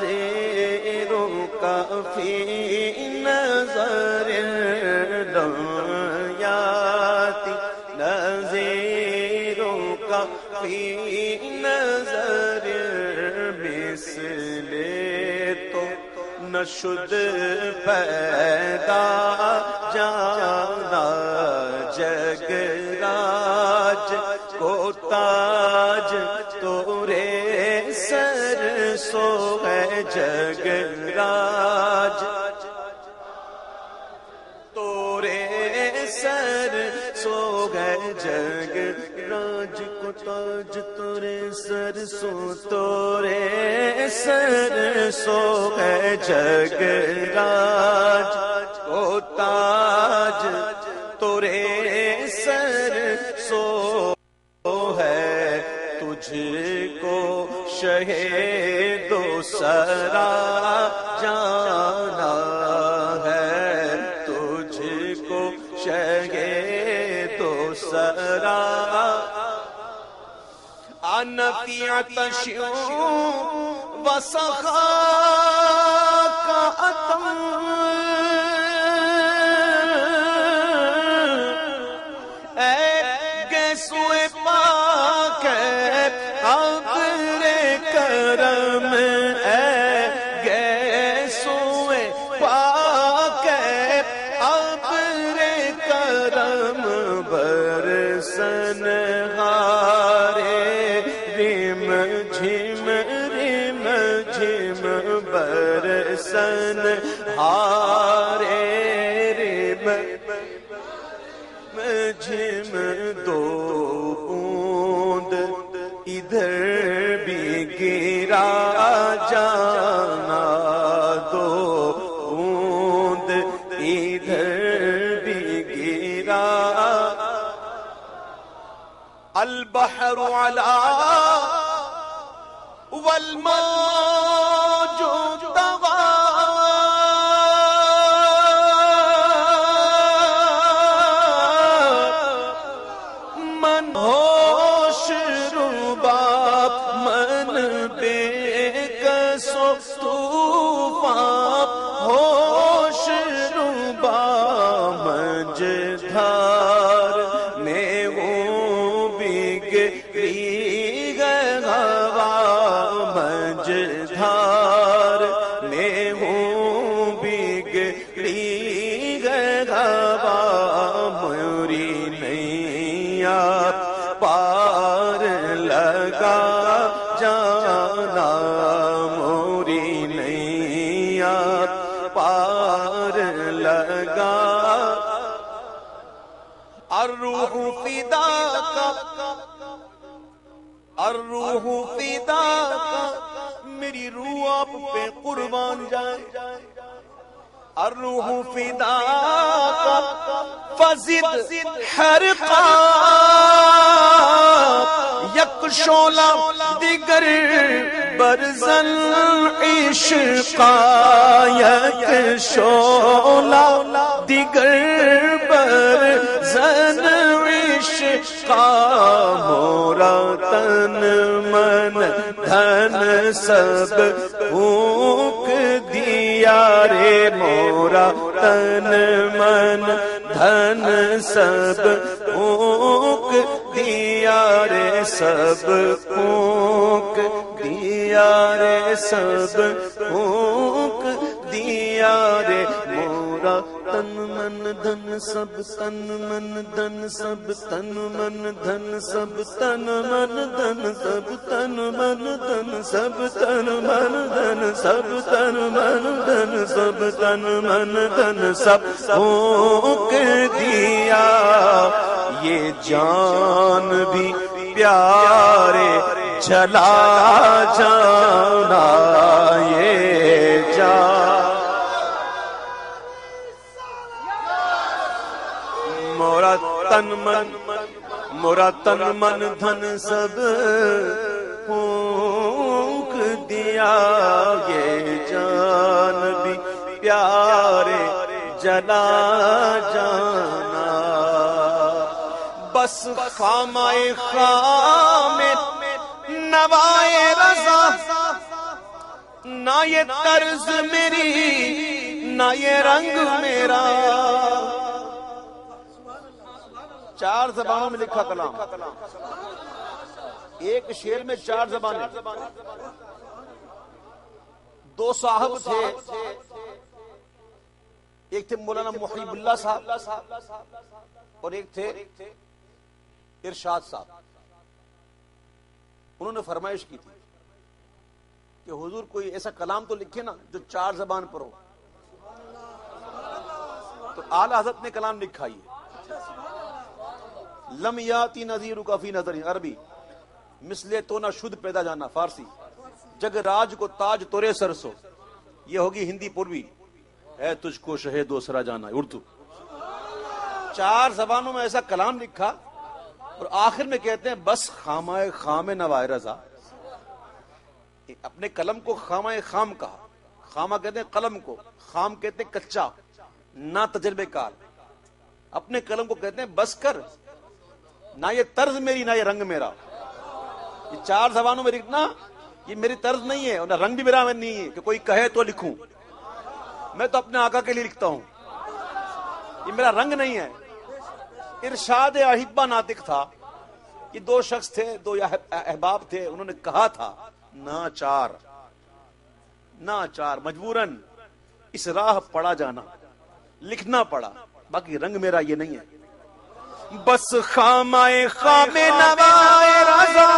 نظیروں کا فی نظر یاتی نظیروں کا فی نظر مثل تو نشد پیدا جانا جگ راج کو تاج تورے سر سو ہے جگ راج تورے سر سو ہے جگ راج کو تاج تورے سر سو تورے سر سو ہے جگ راج کو تاج تورے سر سو ہے تجھ کو شہید و سرا جانا ہے تجھ کو شہید و سرا انا فی عطش و سخا کا اتم کرم اے گیسوئے پاک ابر کرم برسن غارے رم جھم برسن ہارے رم جھم دو بوند ادھر گرا جانا دو بوند ادھر بھی گرا البحر علا والموج طغى من ہوش رباب من بے کسو طوفان ہوش رباب مجدھار میں ہوں بگڑی ہوا مجدھار میں ہوں بگڑی ہوا موری نیا پار لگا جانا موری نیا پار لگا الروح فداک الروح فداک میری روح آپ پہ قربان جائے الروح فداک فزد حرقا یک شعلہ دیگر برزن عشقا یک شعلہ دیگر برزن عشقا مورا تن من دھن سب پھونک دیا رے مورا تن من دھن سب پھونک دیا رے سب پھونک دیا رے سب پھونک دیا رے مورا تن من دھن سب تن من دھن سب تن من دھن سب تن من دھن سب تن من دھن سب تن من دھن سب تن من دھن سب تن من دھن سب پھونک دیا یہ جان بھی پیارے چلا جانا یہ جان مورا تن من دھن سب پھونک دیا یہ جان بھی پیارے جلا جانا بس خامائے خام نوائے رضا نہ یہ طرز میری نہ یہ رنگ میرا. چار زبانوں میں لکھا کلام. ایک شعر میں چار زبانیں. دو صاحب تھے، ایک تھے مولانا محیب اللہ صاحب اور ایک تھے ارشاد صاحب. انہوں نے فرمائش کی تھی کہ حضور کوئی ایسا کلام تو لکھے نا جو چار زبان پر ہو. تو اعلی حضرت نے کلام لکھا یہ لم یاتی نذیر کا فی نظر عربی مثلے تو نہ شد پیدا جانا فارسی جگ راج کو تاج تورے سرسو. یہ ہوگی ہندی پوروی ہے تجھ کو شہ دوسرا جانا اردو. چار زبانوں میں ایسا کلام لکھا اور آخر میں کہتے ہیں بس خامہ خام نوائے رضا. اپنے قلم کو خامہ خام کہا. خامہ کہتے ہیں قلم کو، خام کہتے ہیں کچا نہ تجربے کار. اپنے قلم کو کہتے ہیں بس کر، نہ یہ طرز میری نہ یہ رنگ میرا. یہ چار زبانوں میں لکھنا یہ میری طرز نہیں ہے اور نہ رنگ بھی میرا میں نہیں ہے کہ کوئی کہے تو لکھوں. میں تو اپنے آقا کے لیے لکھتا ہوں، یہ میرا رنگ نہیں ہے. ارشاد احبہ ناطق تھا. یہ دو شخص تھے، دو احباب تھے. انہوں نے کہا تھا ناچار ناچار مجبوراً اس راہ پڑا جانا، لکھنا پڑا، باقی رنگ میرا یہ نہیں ہے. بس خامائے خام نوائے رضا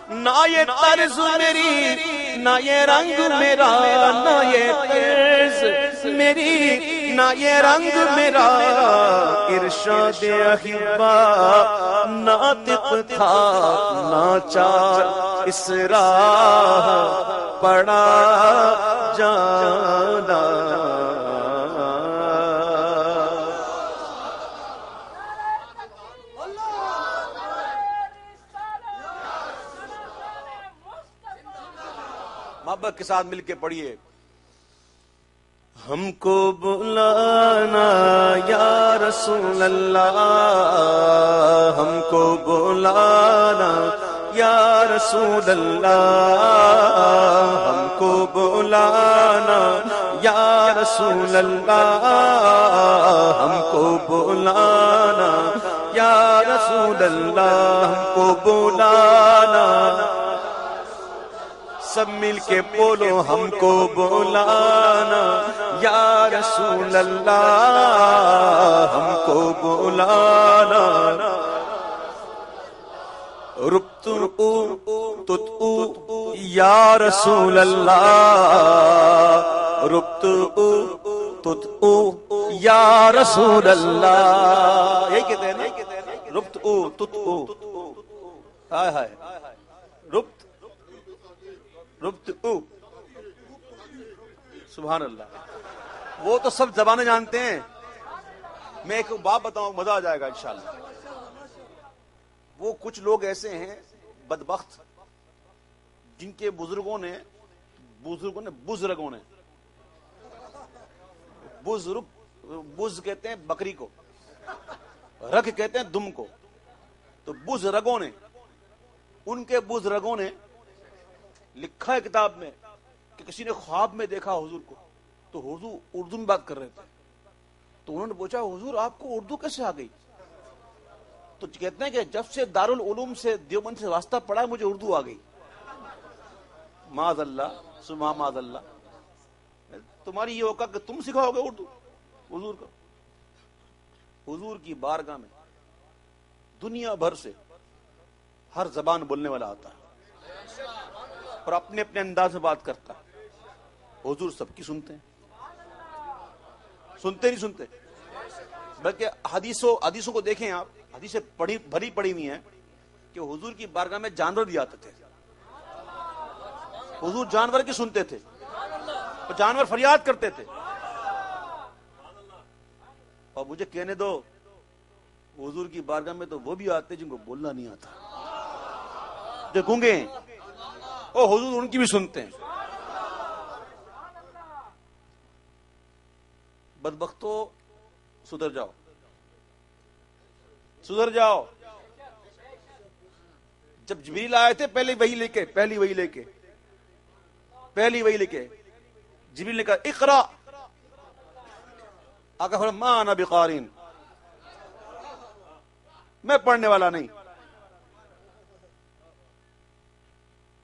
نہ یہ طرز میری نہ یہ رنگ میرا، نہ یہ طرز میری نہ یہ رنگ میرا. ارشاد احبہ ناطق تھا ناچار اس راہ پڑا جانا. محبت کے ساتھ مل کے پڑھیے. ہم کو بلانا یا رسول اللہ، ہم کو بلانا یا رسول اللہ، ہم کو بلانا یا رسول اللہ، ہم کو بلانا یا رسول اللہ، ہم کو بلانا. سب مل کے بولو ہم کو بلانا یا رسول اللہ، ہم کو بلانا. ربت یا رسول اللہ، ربت یا رسول اللہ. یہی کہتے ہیں نا ربت ہائے ہائے ربت سبحان اللہ. وہ تو سب زبانیں جانتے ہیں. میں ایک بات بتاؤں مزہ آ جائے گا انشاءاللہ. وہ کچھ لوگ ایسے ہیں بدبخت جن کے بزرگوں نے بز کہتے ہیں بکری کو، رگ کہتے ہیں دم کو. تو بزرگوں نے ان کے بزرگوں نے لکھا ہے کتاب میں کہ کسی نے خواب میں دیکھا حضور کو تو حضور اردو میں بات کر رہے تھے. تو انہوں نے پوچھا حضور آپ کو اردو کیسے آ گئی؟ تو کہتے ہیں کہ جب سے دارالعلوم سے دیوبند سے واسطہ پڑا مجھے اردو آ گئی. معاذ اللہ سبحان معاذ اللہ. تمہاری یہ اوقات کہ تم سکھاؤ گے اردو حضور کو؟ حضور کی بارگاہ میں دنیا بھر سے ہر زبان بولنے والا آتا ہے اور اپنے اپنے انداز میں بات کرتا ہے. حضور سب کی سنتے ہیں، سنتے نہیں سنتے. بلکہ حدیثوں کو دیکھیں آپ، حدیثیں بھری پڑی ہوئی ہیں کہ حضور کی بارگاہ میں جانور بھی آتے تھے. حضور جانور کی سنتے تھے اور جانور فریاد کرتے تھے. اور مجھے کہنے دو حضور کی بارگاہ میں تو وہ بھی آتے جن کو بولنا نہیں آتا، جو گونگے ہیں، اور حضور ان کی بھی سنتے ہیں. بدبختو سدھر جاؤ، سدھر جاؤ. جب جبریل آئے تھے پہلی وہی لے کے پہلی وہی لکھے. جبریل نے کہا اقرا. آقا فرمایا ما انا بقارئ، میں پڑھنے والا نہیں.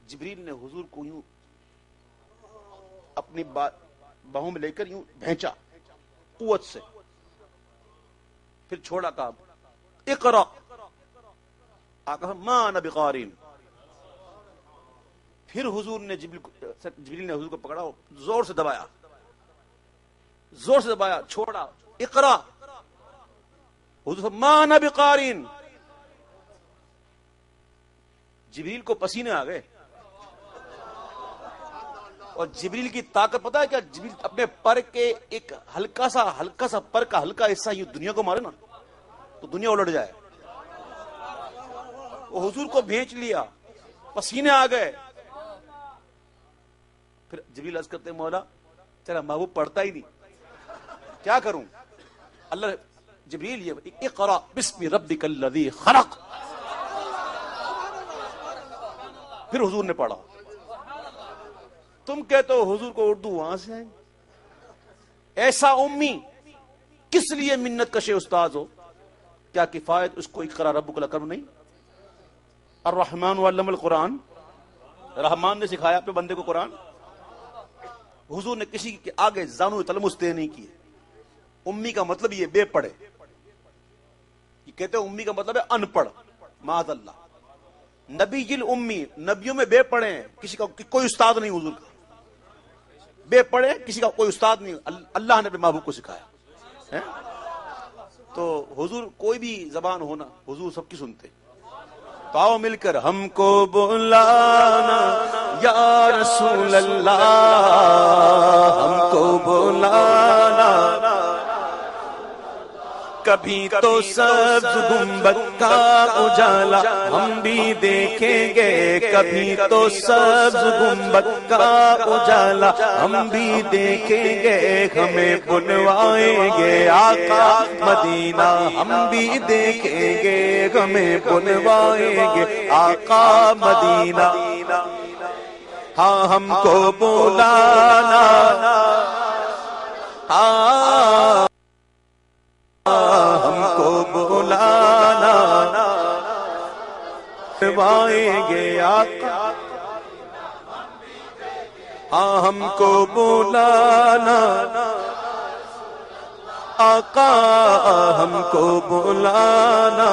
جبریل نے حضور کو یوں اپنی باہوں میں لے کر یوں بھینچا قوت سے، پھر چھوڑا. کہا اقرا. آقا ما انا بقارئ. پھر حضور نے جبریل نے حضور کو پکڑا، زور سے دبایا، چھوڑا. اقرا. حضور ما انا بقارئ. جبریل کو پسینے آ گئے. اور جبریل کی طاقت پتہ ہے کیا؟ جبریل اپنے پر کے ایک ہلکا سا پر کا ہلکا حصہ یہ دنیا کو مارے نا تو دنیا الٹ جائے. وہ حضور کو بھینچ لیا، پسینے آ گئے. پھر جبریل عرض کرتے مولا تیرا محبوب پڑھتا ہی نہیں، کیا کروں؟ اللہ جبریل یہ اقرا بسم ربک الذی خلق. پھر حضور نے پڑھا. تم کہتے ہو حضور کو اردو وہاں سے آئے. ایسا امی کس لیے منت کشے استاذ ہو؟ کیا کفایت اس کو اقرا ربک الاکرم نہیں؟ الرحمن علم القرآن، رحمان نے سکھایا اپنے بندے کو قرآن. حضور نے کسی کے آگے زانو تلمس طے نہیں کیے. امی کا مطلب یہ بے پڑھے. یہ کہتے ہیں امی کا مطلب ہے ان پڑھ، معاذ اللہ. نبی جل امی، نبیوں میں بے پڑھے ہیں، کسی کا کوئی استاد نہیں. حضور کا بے پڑھے کسی کا کوئی استاد نہیں. اللہ نے اپنے محبوب کو سکھایا. تو حضور کوئی بھی زبان ہونا حضور سب کی سنتے. تو آؤ مل کر ہم کو بلانا یا رسول اللہ، ہم کو بلانا. کبھی تو سبز گنبد کا اجالا ہم بھی دیکھیں گے، کبھی تو سبز گنبد کا اجالا ہم بھی دیکھیں گے. ہمیں بلوائیں گے آقا مدینہ ہم بھی دیکھیں گے، ہمیں بلوائیں گے آقا مدینہ. ہاں ہم کو بلانا، ہاں ہم کو بلانا، بلوائیں گے آقا. ہاں ہم کو بلانا آقا، ہم کو بلانا.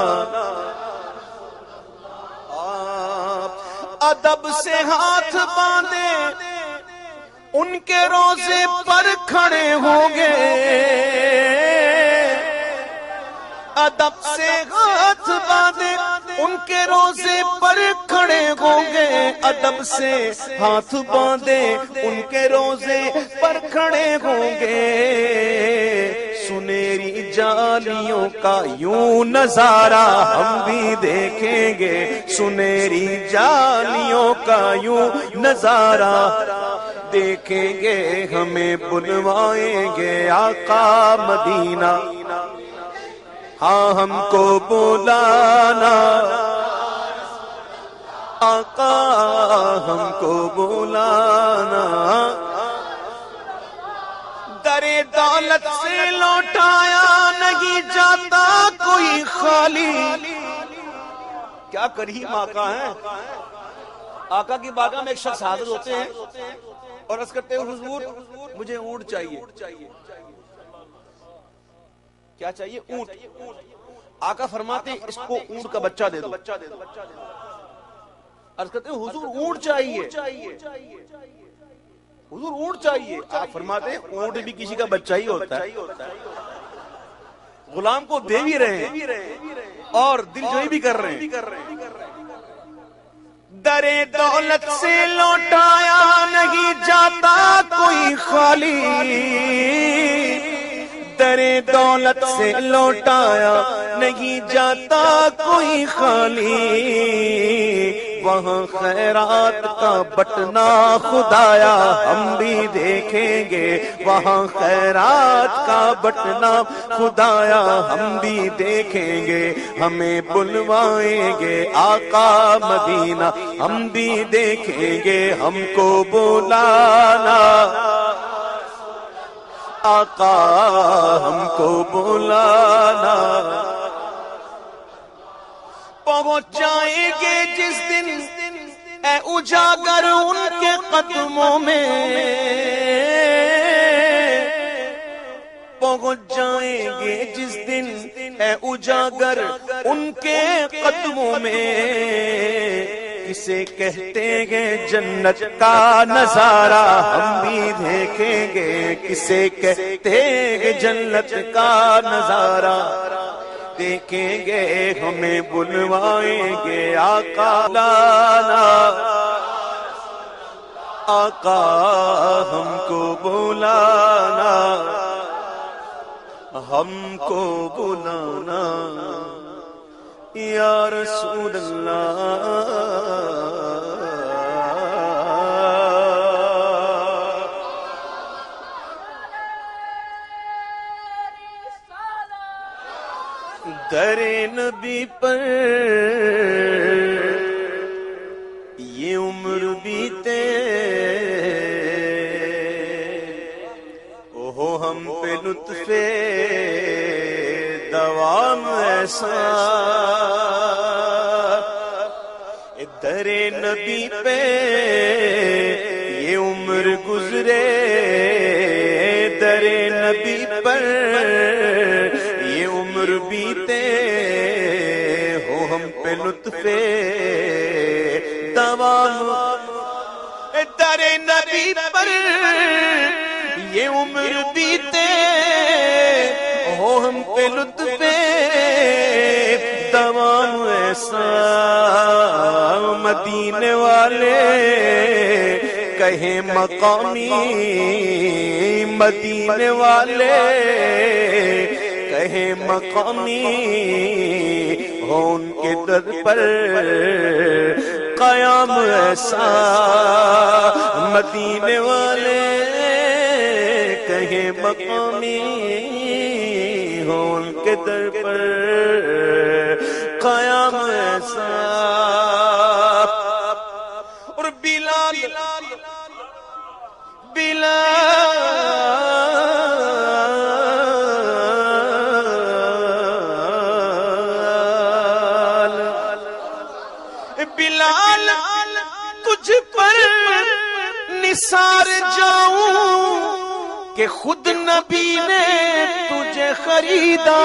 ادب سے ہاتھ باندھے ان کے روزے پر کھڑے ہوں گے، ادب سے ہاتھ باندھے ان کے روزے پر کھڑے ہوں گے، ادب سے ہاتھ باندھے ان کے روزے پر کھڑے ہوں گے. سنہری جالیوں کا یوں نظارہ ہم بھی دیکھیں گے، سنہری جالیوں کا یوں نظارہ دیکھیں گے. ہمیں بلوائیں گے آقا مدینہ. ہاں ہم کو بلانا آقا، ہم کو بلانا. در دولت سے لوٹایا نہیں جاتا کوئی خالی. کیا کریم آقا ہیں. آقا کی بارگاہ میں ایک شخص حاضر ہوتے ہیں اور عرض کرتے ہیں حضور مجھے اونٹ چاہیے. کیا چاہیے؟ اونٹ. آقا فرماتے ہیں اس کو اونٹ کا بچہ دے دو. عرض کرتے ہیں حضور اونٹ چاہیے، حضور اونٹ چاہیے. آپ فرماتے ہیں اونٹ بھی کسی کا بچہ ہی ہوتا ہے. غلام کو دے بھی رہے ہیں اور دل جوئی بھی کر رہے ہیں. در دولت سے لوٹایا نہیں جاتا کوئی خالی، در دولت سے لوٹایا نہیں جاتا کوئی خالی. وہاں خیرات کا بٹنا خدایا ہم بھی دیکھیں گے، وہاں خیرات کا بٹنا خدایا ہم بھی دیکھیں گے، ہمیں بلوائیں گے آقا مدینہ ہم بھی دیکھیں گے، ہم کو بلانا آقا ہم کو بلانا، پہنچ جائیں گے جس دن اے اجاگر ان کے قدموں میں، پہنچ جائیں گے جس دن اے اجاگر ان کے قدموں میں، کسے کہتے ہیں جنت کا نظارہ ہم بھی دیکھیں گے، کسے کہتے ہیں جنت کا نظارہ دیکھیں گے، ہمیں بلوائیں گے آقا لانا، آقا ہم کو بلانا، ہم کو بلانا یا رسول اللہ۔ در نبی پر یہ عمر بیتے، اوہو ہم پہ لطف دوام ایسا، در نبی پہ یہ عمر گزرے، در نبی پر یہ عمر بیتے، ہو ہم پہ لطف دوام، در نبی پر یہ عمر بیتے، ہو ہم پہ لطف دوام ایسا، مدینے والے کہیں مقامی، مدینے والے کہیں مقامی، ہو ان کے در پر قیام ایسا، مدینے والے کہیں مقامی، ہو ان کے در پر قیام ایسا، اور بلال بلال تجھ پر نثار جاؤں کہ خود نبی نے تجھے خریدا،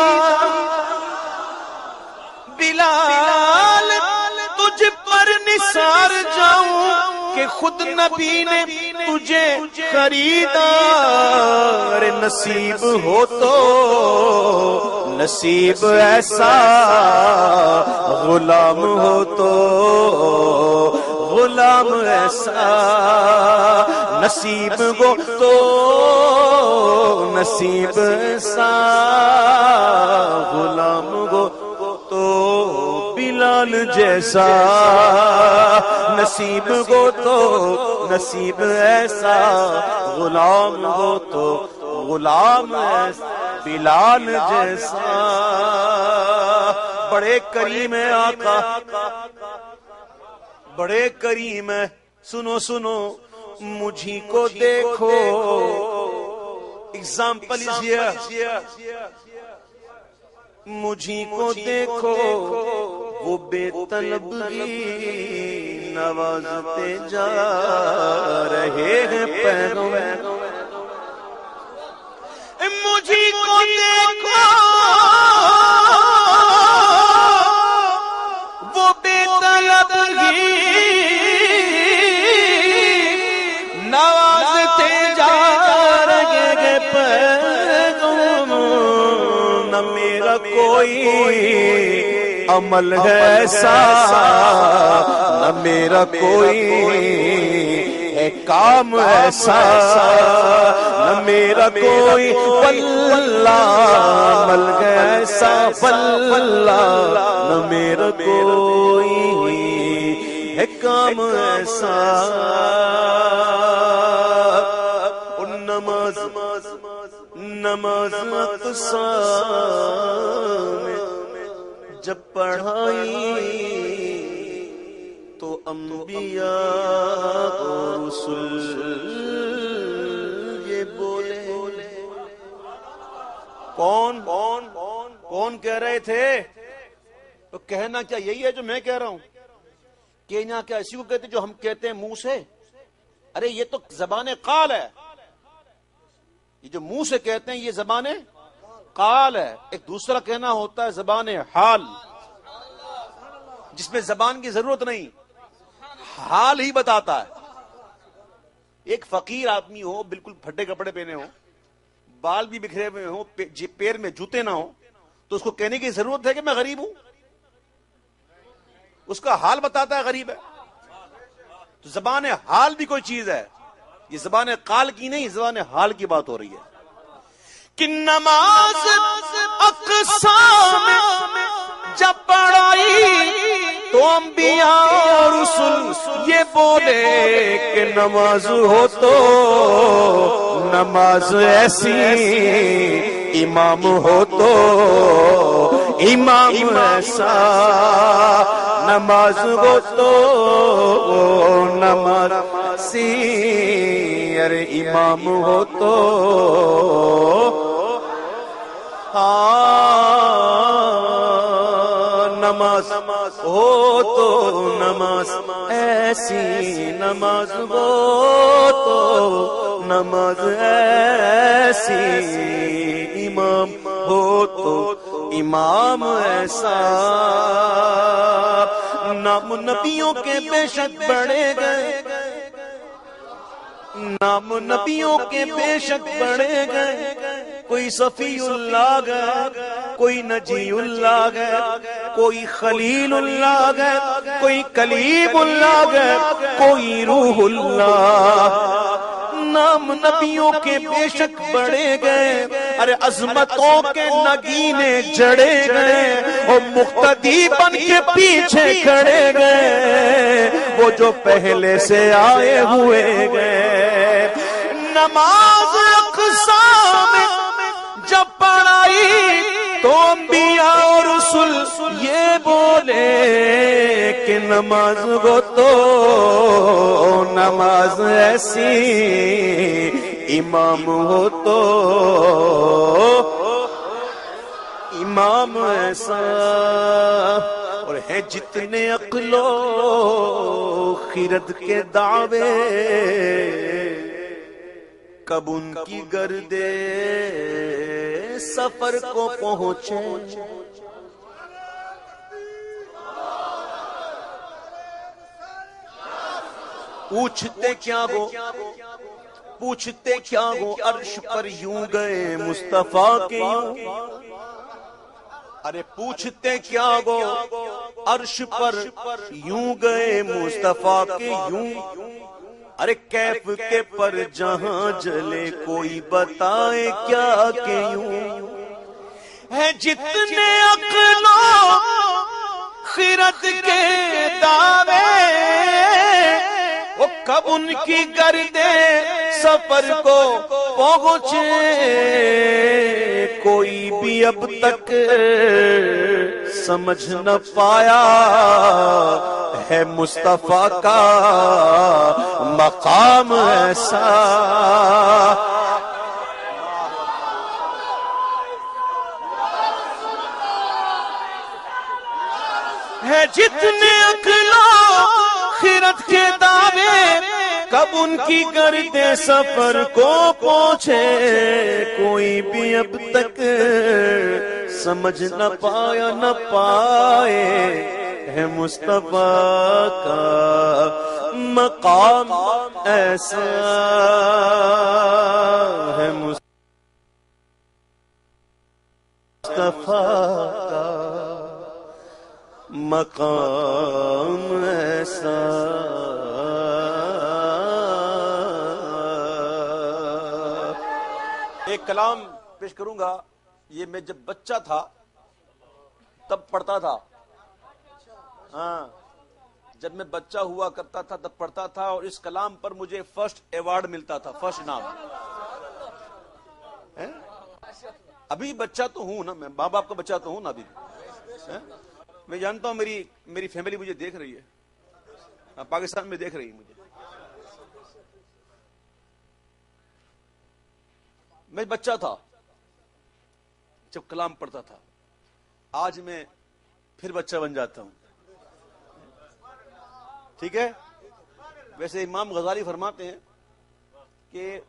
بلال تجھ پر نثار جاؤں کہ خود نبی نے تجھے خریدا، ارے نصیب ہو تو نصیب ایسا، غلام ہو تو غلام ایسا، نصیب ہو تو نصیب ایسا، غلام ہو تو بلال جیسا، نصیب ہو تو نصیب ایسا، غلام ہو تو غلام ایسا، بلال جیسا، بڑے کریم ہے آقا، بڑے کریم ہے، سنو سنو مجھی کو دیکھو، ایگزامپل از ہیئر، مجھی کو دیکھو وہ بے طلب ہی نوازتے جا رہے ہیں پیروں، مجھی کو دیکھو وہ بے طلب ہی نوازتے جا رہے ہیں پیغام، نہ میرا کوئی عمل ہے ایسا، نہ میرا کوئی ہے کام ایسا، نہ میرا کوئی واللہ عمل ہے ایسا، واللہ نہ میرا کوئی ہے کام ایسا، نماز اقصا میں جب پڑھائی تو انبیاء اور رسل یہ بولے۔ کون کہہ رہے تھے؟ تو کہنا کیا یہی ہے جو میں کہہ رہا ہوں؟ کہنا کیا اسی کو کہتے جو ہم کہتے ہیں منہ سے؟ ارے یہ تو زبان قال ہے، یہ جو منہ سے کہتے ہیں یہ زبان قال ہے۔ ایک دوسرا کہنا ہوتا ہے زبان حال، جس میں زبان کی ضرورت نہیں، حال ہی بتاتا ہے۔ ایک فقیر آدمی ہو، بالکل پھٹے کپڑے پہنے ہو، بال بھی بکھرے ہوئے ہوں، پیر میں جوتے نہ ہو، تو اس کو کہنے کی ضرورت ہے کہ میں غریب ہوں؟ اس کا حال بتاتا ہے غریب ہے۔ تو زبان حال بھی کوئی چیز ہے، یہ زبان قال کی نہیں، زبان حال کی بات ہو رہی ہے کہ نماز اقصا میں جب پڑھائی تو انبیاء اور رسل یہ بولے کہ نماز ہو تو نماز ایسی، امام ہو تو امام ایسا، نماز ہو تو نماز سی، ارے امام ہو تو نماز ہو تو نماز ایسی، نماز ہو تو نماز ایسی، امام ہو تو امام ایسا۔ نام نبیوں کے بے شک بڑھے گئے، نام نبیوں کے بے شک بڑھے گئے، کوئی صفی اللہ گئے، کوئی نجی اللہ گئے، کوئی خلیل اللہ گئے، کوئی کلیم اللہ گئے، کوئی روح اللہ۔ نام نبیوں کے بے شک بڑھے گئے، ارے عظمتوں کے نگینے جڑے گئے، اور مقتدی بن کے پیچھے کھڑے گئے، وہ جو پہلے سے آئے ہوئے گئے۔ نماز اقصا میں جب پڑھائی تو انبیاء اور رسل یہ بولے کہ نماز ہو تو نماز ایسی، امام ہو تو امام ایسا۔ اور ہے جتنے عقل و خرد کے دعوے، کب ان کی گردے سفر کو پہنچے۔ پوچھتے کیا گو عرش پر یوں گئے مصطفیٰ کے یوں، ارے پوچھتے کیا گو عرش پر یوں گئے مصطفیٰ کے یوں، ارے کیف کے پر جہاں جلے کوئی بتائے کیا کہ یوں۔ ہے جتنے عقل و خرد کے دعوے، وہ کب ان کی گردے سفر کو پہنچے، کوئی بھی اب تک سمجھ نہ پایا ہے مصطفیٰ کا مقام ایسا۔ ہے جتنے عقل و خرد کے دعوے، کب ان کی گردے سفر کو پہنچے، کوئی بھی اب تک سمجھ نہ پائے ہے مصطفیٰ کا مقام ایسا، ہے مصطفیٰ کا مقام ایسا۔ ایک کلام پیش کروں گا، یہ میں جب بچہ تھا تب پڑھتا تھا، ہاں جب میں بچہ ہوا کرتا تھا تب پڑھتا تھا اور اس کلام پر مجھے فرسٹ ایوارڈ ملتا تھا، فرسٹ نام. ابھی بچہ تو ہوں نا، میں ماں باپ کا بچہ تو ہوں نا ابھی. میں جانتا ہوں میری فیملی مجھے دیکھ رہی ہے، پاکستان میں دیکھ رہی ہے مجھے. میں بچہ تھا جب کلام پڑھتا تھا، آج میں پھر بچہ بن جاتا ہوں. ٹھیک ہے. ویسے امام غزالی فرماتے ہیں کہ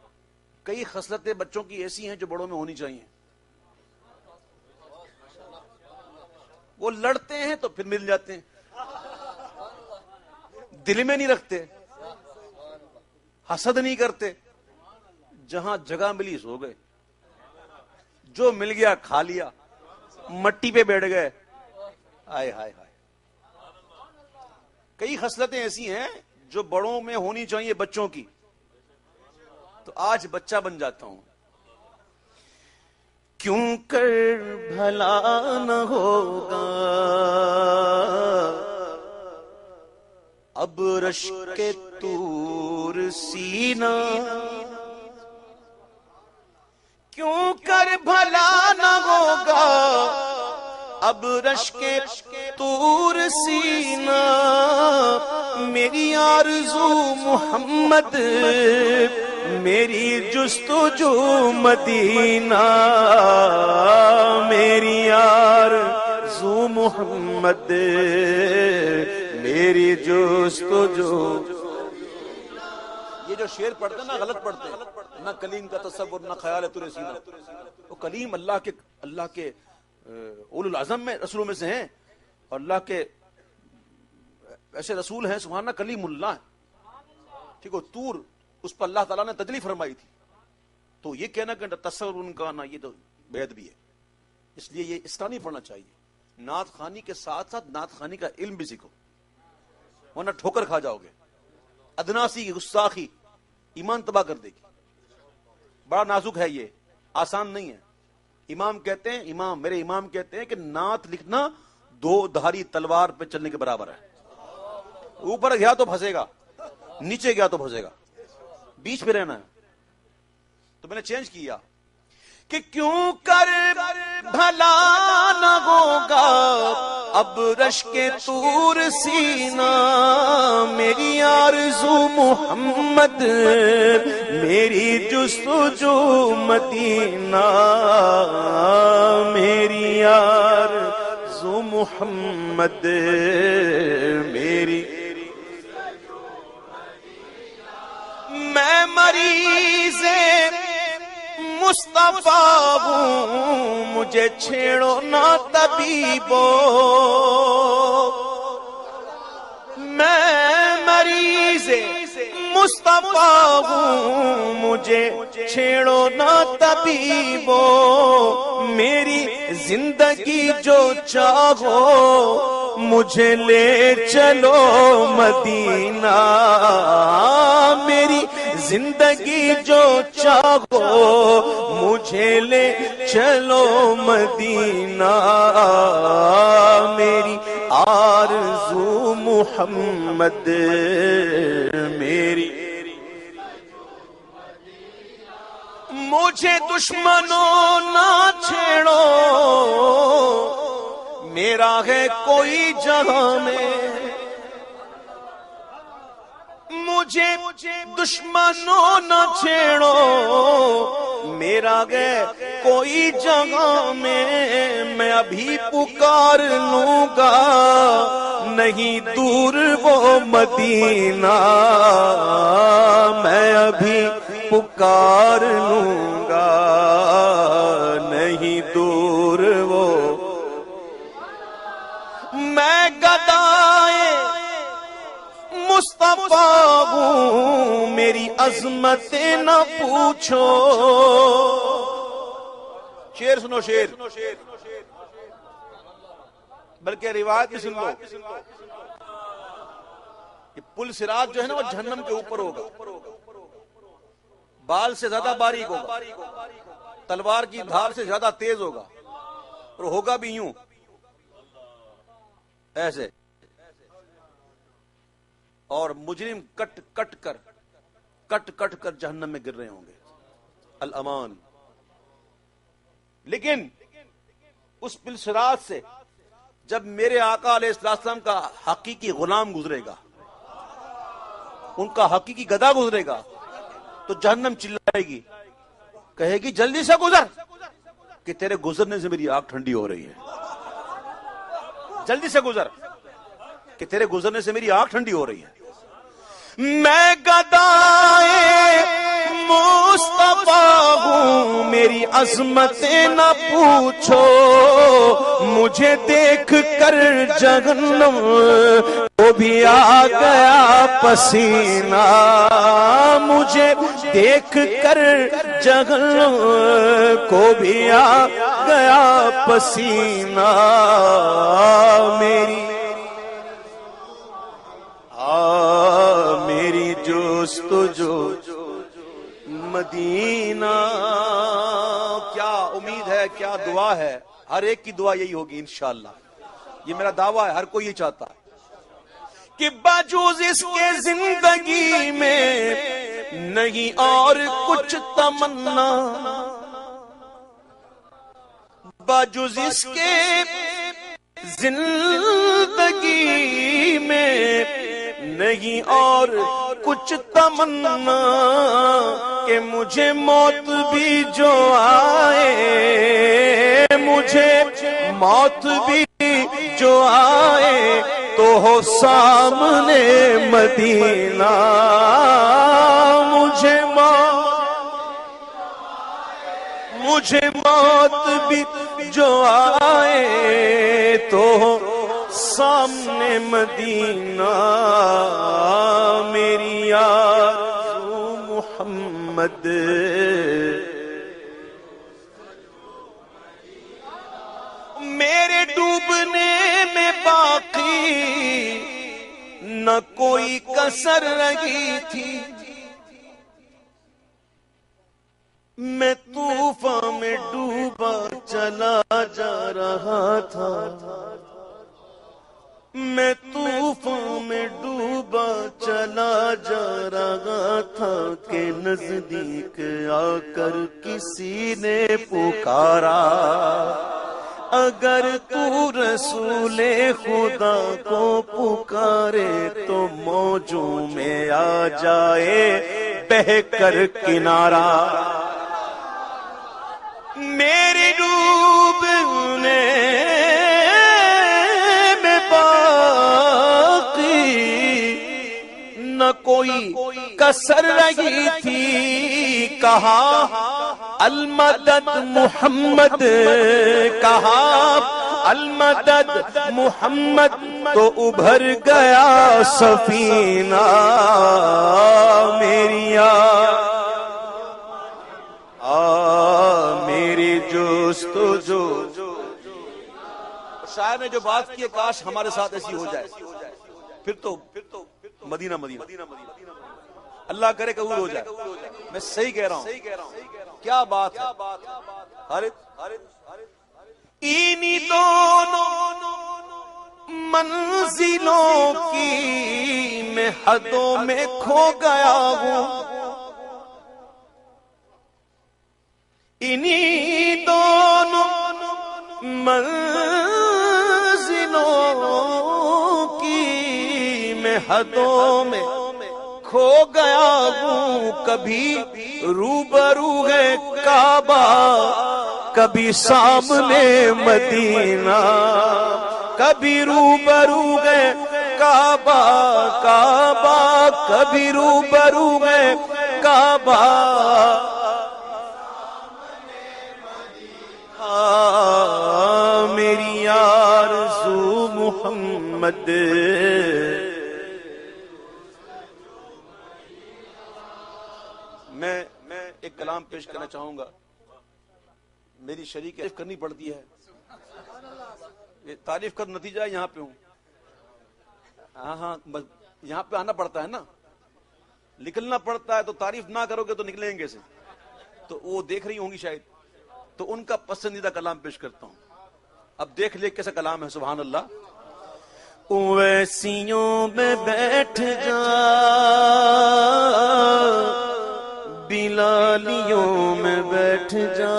کئی خصلتیں بچوں کی ایسی ہیں جو بڑوں میں ہونی چاہیے. وہ لڑتے ہیں تو پھر مل جاتے ہیں، دل میں نہیں رکھتے، حسد نہیں کرتے، جہاں جگہ ملی سو گئے، جو مل گیا کھا لیا، مٹی پہ بیٹھ گئے. ہائے ہائے ہائے. کئی خصلتیں ایسی ہیں جو بڑوں میں ہونی چاہیے بچوں کی، تو آج بچہ بن جاتا ہوں. کیوں کر بھلا نہ ہوگا اب رشک طور سینہ، کیوں کر بھلا نہ ہوگا اب رشک طور سینہ. میری آرزو محمد، میری جستجو مدینہ، میری آرزو محمد، میری جستجو. یہ جو شعر پڑھتے ہیں نا غلط پڑھتے ہیں، نہ کلیم کا تصور نہ خیال تر سینہ. وہ کلیم اللہ کے اولو العظم میں رسولوں میں سے ہیں، اور اللہ کے ایسے رسول ہیں سبحان اللہ کلیم اللہ. ٹھیک ہے. طور اس پر اللہ تعالیٰ نے تجلی فرمائی تھی، تو یہ کہنا کہ تصور ان کا نہ، یہ تو بید بھی ہے. اس لیے یہ اس طرح نہیں پڑھنا چاہیے. نعت خوانی کے ساتھ ساتھ نعت خوانی کا علم بھی سیکھو، ورنہ ٹھوکر کھا جاؤ گے. ادناسی کی گستاخی ایمان تباہ کر دے گی. بڑا نازک ہے، یہ آسان نہیں ہے. میرے امام کہتے ہیں کہ نعت لکھنا 2 دھاری تلوار پہ چلنے کے برابر ہے. اوپر گیا تو پھنسے گا، نیچے گیا تو پھنسے گا، بیچ میں رہنا ہے. تو میں نے چینج کیا کہ کیوں کر بھلا نہ ہوگا اب رشک طور سینہ. میری آرزو محمد، میری جستجو مدینہ، میری آرزو محمد، میری. میں مریض مصطفیٰ ہوں، مجھے چھیڑو نہ طبیبو. میں مریض مصطفیٰ ہوں، مجھے چھیڑو نہ طبیبو. میری زندگی جو چاہو مجھے لے چلو مدینہ. میری زندگی جو چاہو مجھے لے چلو مدینہ. میری آرزو محمد، میری. مجھے دشمنوں نہ چھیڑو، میرا ہے کوئی جہاں میں. مجھے دشمنوں نہ چھیڑو، میرا ہے کوئی جگہ میں. میں ابھی پکار لوں گا، نہیں دور وہ مدینہ. میں ابھی پکار لوں گا، نہیں دور وہ. میں گدائے مصطفیٰ ہوں، میری عظمت نہ پوچھو. شعر سنو، شعر بلکہ روایت بھی سن لو. یہ پل صراط جو ہے نا وہ جہنم کے اوپر ہوگا، بال سے زیادہ باریک ہوگا، تلوار کی دھار سے زیادہ تیز ہوگا، اور ہوگا بھی یوں ایسے. اور مجرم کٹ کٹ کر جہنم میں گر رہے ہوں گے. الامان. لیکن اس پل صراط سے جب میرے آقا علیہ السلام کا حقیقی غلام گزرے گا، ان کا حقیقی گدھا گزرے گا، تو جہنم چلائے گی، کہے گی جلدی سے گزر، کہ تیرے گزرنے سے میری آنکھ ٹھنڈی ہو رہی ہے. جلدی سے گزر کہ تیرے گزرنے سے میری آنکھ ٹھنڈی ہو رہی ہے. میں گدائے مصطفیٰ ہوں، میری عظمتیں نہ پوچھو، مجھے دیکھ کر جہنم کو بھی آ گیا پسینہ، مجھے دیکھ کر جہنم کو بھی آ گیا پسینہ. میری جستجو مدینہ. کیا امید ہے، کیا دعا ہے، ہر ایک کی دعا یہی ہوگی انشاءاللہ. یہ میرا دعویٰ ہے، ہر کوئی یہ چاہتا ہے کہ بجوز اس کے زندگی میں نہیں اور کچھ تمنا، بجوز اس کے زندگی میں نہیں اور کچھ تمنا، کہ مجھے موت بھی جو آئے، مجھے موت بھی جو آئے تو ہو سامنے مدینہ، مجھے موت بھی جو آئے تو ہو سامنے مدینہ. میری آرزو محمد، میرے ڈوبنے میں باقی نہ کوئی کسر رہی تھی، میں طوفان میں ڈوبا چلا جا رہا تھا، میں طوفان میں ڈوبا چلا جا رہا تھا، کہ نزدیک آ کر کسی نے پکارا، اگر تو رسول خدا کو پکارے تو موجوں میں آ جائے بہہ کر کنارہ. میری ڈوبنے میں باقی نہ کوئی کسر رہی تھی، کہا المدد محمد، کہا المدد محمد، تو ابھر گیا سفینہ. میری میری جستجو. شاعر نے جو بات کی ہے، کاش ہمارے ساتھ ایسی ہو جائے، پھر تو مدینہ مدینہ. اللہ کرے قبول ہو جائے. میں صحیح کہہ رہا ہوں، کیا بات ہے. انہی دونوں منزلوں کی میں حدوں میں کھو گیا ہوں، انہی دونوں منزلوں کی میں حدوں میں کھو گیا ہوں. کبھی روبرو ہے کعبہ، کبھی سامنے مدینہ، کبھی روبرو ہے کعبہ کعبہ، کبھی روبرو ہے کعبہ. میری آرزو محمد، میں ایک کلام پیش کرنا چاہوں گا. میری شریک کرنی پڑتی ہے، یہ تعریف کا نتیجہ یہاں پہ ہوں. ہاں یہاں پہ آنا پڑتا ہے نا، نکلنا پڑتا ہے، تو تعریف نہ کرو گے تو نکلیں گے سے. تو وہ دیکھ رہی ہوں گی شاید، تو ان کا پسندیدہ کلام پیش کرتا ہوں. اب دیکھ لے کیسا کلام ہے. سبحان اللہ. اویسیوں میں بیٹھ جا بلالیوں میں بیٹھ جا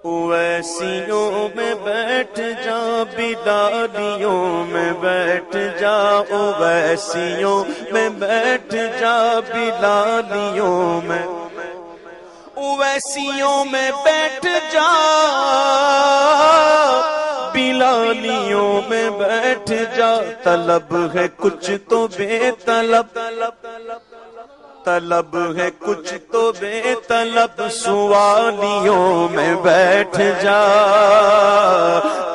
اویسیوں میں بیٹھ جا بلالیوں میں بیٹھ جا اویسیوں میں بیٹھ جا بلالیوں میں اویسیوں میں بیٹھ جا بلالیوں میں بیٹھ جا طلب ہے کچھ تو بے طلب طلب ہے کچھ تو بے طلب سوالیوں میں بیٹھ جا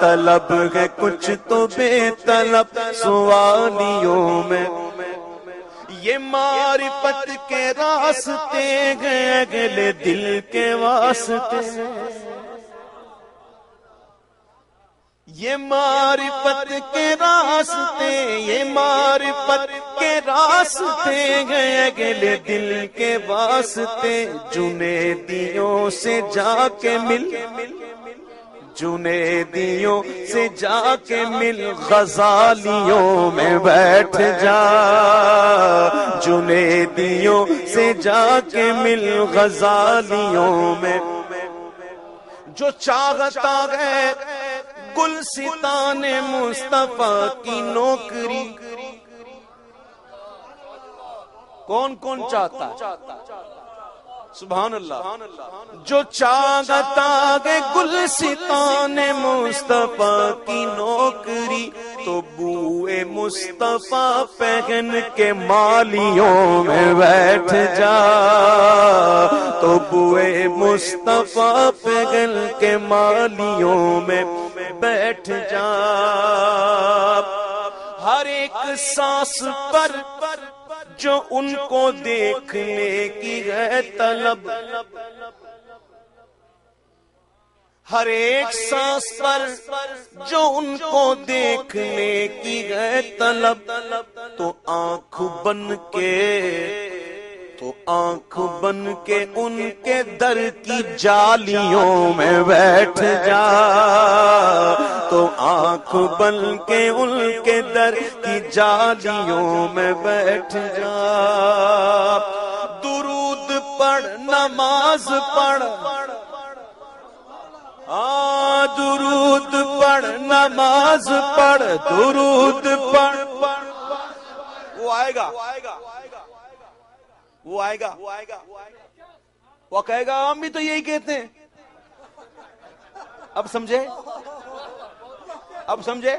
طلب ہے کچھ تو بے طلب سوالیوں میں یہ معرفت کے راستے گئے اگلے دل کے واسطے یہ معرفت کے راستے یہ معرفت کے راستے گئے اگلے دل کے واسطے جنیدیوں سے جا کے مل جنیدیوں سے جا کے مل غزالیوں میں بیٹھ جا جنیدیوں سے جا کے مل غزالیوں میں جو چاہتا ہے گلستان مصطفیٰ کی نوکری کون کون چاہتا ہے سبحان اللہ جو چاہتا ہے گلستان مصطفیٰ کی نوکری تو بوئے مصطفیٰ پہن کے مالیوں میں بیٹھ جا تو بوئے مصطفیٰ پہن کے مالیوں میں بیٹھ جا ہر ایک سانس پر جو ان کو دیکھنے کی ہے طلب ہر ایک سانس پر جو ان کو دیکھنے کی ہے طلب تو آنکھ بن کے ان کے در کی جالیوں میں بیٹھ جا تو آنکھ بن کے ان کے در کی جالیوں میں بیٹھ جا درود پڑھ نماز پڑھ درود پڑھ نماز پڑھ درود پڑھ وہ آئے گا وہ کہے گا ہم بھی تو یہی کہتے ہیں اب سمجھے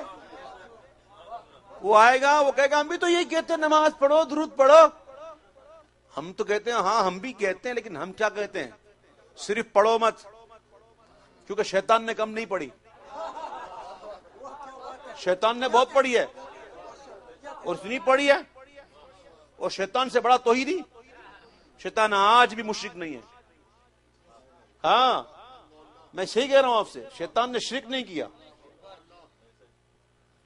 وہ آئے گا وہ کہے گا ہم بھی تو یہی کہتے ہیں نماز پڑھو درود پڑھو ہم تو کہتے ہیں ہاں ہم بھی کہتے ہیں لیکن ہم کیا کہتے ہیں صرف پڑھو مت کیونکہ شیطان نے کم نہیں پڑھی شیطان نے بہت پڑھی ہے اور اتنی پڑھی ہے اور شیطان سے بڑا توحیدی شیطان آج بھی مشرک نہیں ہے ہاں میں صحیح کہہ رہا ہوں آپ سے شیطان نے شرک نہیں کیا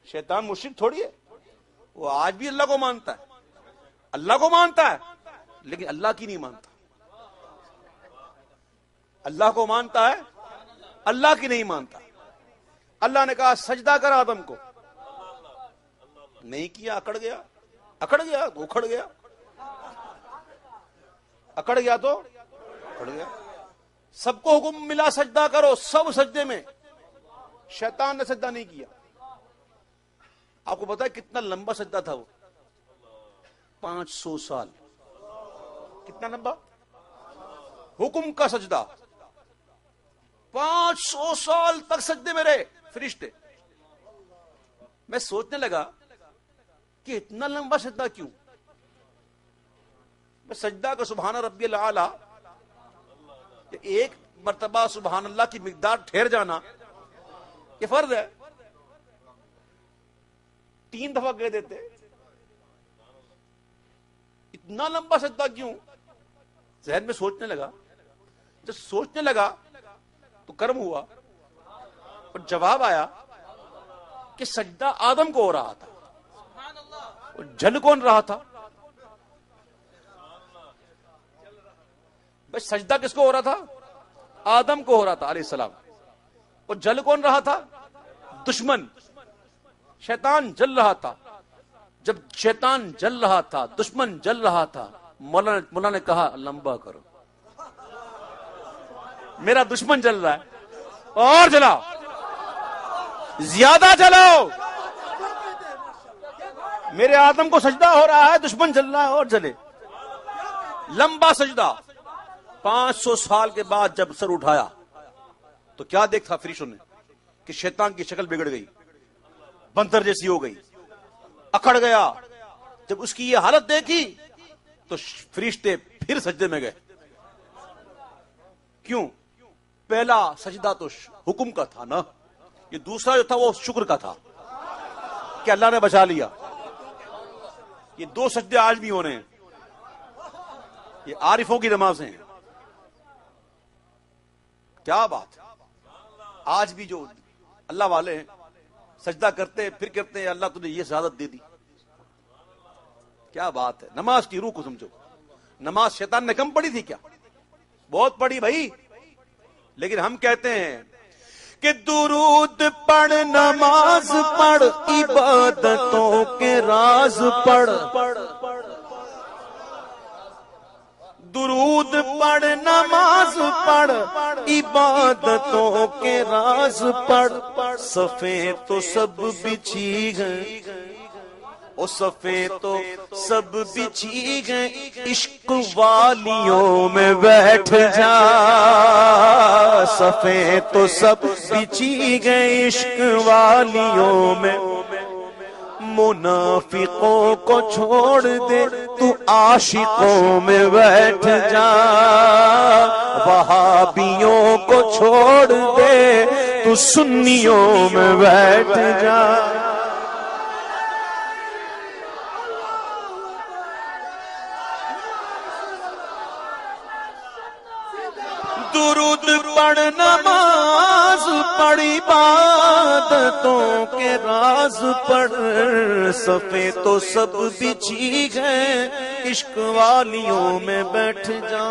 شیطان مشرک تھوڑی ہے وہ آج بھی اللہ کو مانتا ہے لیکن اللہ کی نہیں مانتا اللہ کو مانتا ہے اللہ کی نہیں مانتا اللہ نے کہا سجدہ کر آدم کو نہیں کیا اکڑ گیا تو اکھڑ گیا سب کو حکم ملا سجدہ کرو سب سجدے میں شیطان نے سجدہ نہیں کیا آپ کو پتا ہے کتنا لمبا سجدہ تھا وہ 500 سال کتنا لمبا حکم کا سجدہ 500 سال تک سجدے میں رہے فرشتے میں سوچنے لگا کہ اتنا لمبا سجدہ کیوں میں سجدہ کا سبحان ربی الاعلی ایک مرتبہ سبحان اللہ کی مقدار ٹھہر جانا یہ فرض ہے 3 دفعہ کہہ دیتے اتنا لمبا سجدہ کیوں ذہن میں سوچنے لگا جب سوچنے لگا تو کرم ہوا اور جواب آیا کہ سجدہ آدم کو ہو رہا تھا اور جل کون رہا تھا بس سجدہ کس کو ہو رہا تھا آدم کو ہو رہا تھا علیہ السلام اور جل کون رہا تھا؟ دشمن. شیطان جل رہا تھا. جب شیطان جل رہا تھا، دشمن جل رہا تھا، مولا نے کہا لمبا کرو، میرا دشمن جل رہا ہے اور جلاؤ، زیادہ جلاؤ. میرے آدم کو سجدہ ہو رہا ہے، دشمن جل رہا ہے اور جلے. لمبا سجدہ. 500 سال کے بعد جب سر اٹھایا تو کیا دیکھا فرشتوں نے کہ شیطان کی شکل بگڑ گئی، بندر جیسی ہو گئی، اکڑ گیا. جب اس کی یہ حالت دیکھی تو فرشتے پھر سجدے میں گئے. کیوں؟ پہلا سجدہ تو حکم کا تھا نا، یہ دوسرا جو تھا وہ شکر کا تھا کہ اللہ نے بچا لیا. یہ 2 سجدے آج بھی ہونے ہیں. یہ عارفوں کی نمازیں ہیں. کیا بات ہے. آج بھی جو اللہ والے ہیں سجدہ کرتے پھر کہتے ہیں اللہ تجھے یہ شہادت دے دی. کیا بات ہے. نماز کی روح کو سمجھو. نماز شیطان نے کم پڑھی تھی کیا؟ بہت پڑھی بھائی. لیکن ہم کہتے ہیں کہ درود پڑھ، نماز پڑھ، عبادتوں کے راز پڑھ. درود پڑھ، نماز پڑھ، عبادتوں کے راز پڑھ. صفیں تو سب بچھی گئے، او صفیں تو سب بچھی گئے، عشق والیوں میں بیٹھ جا. صفیں تو سب بچھی گئے، عشق والیوں میں. منافقوں کو چھوڑ دے، تو عاشقوں میں بیٹھ جا. وہابیوں کو چھوڑ دے، تو سنیوں میں بیٹھ جا. درود پڑھ، نماز پڑھ، عبادتوں کے راز پڑھ. صفیں تو سب بچھی گئے، عشق والیوں میں بیٹھ جا.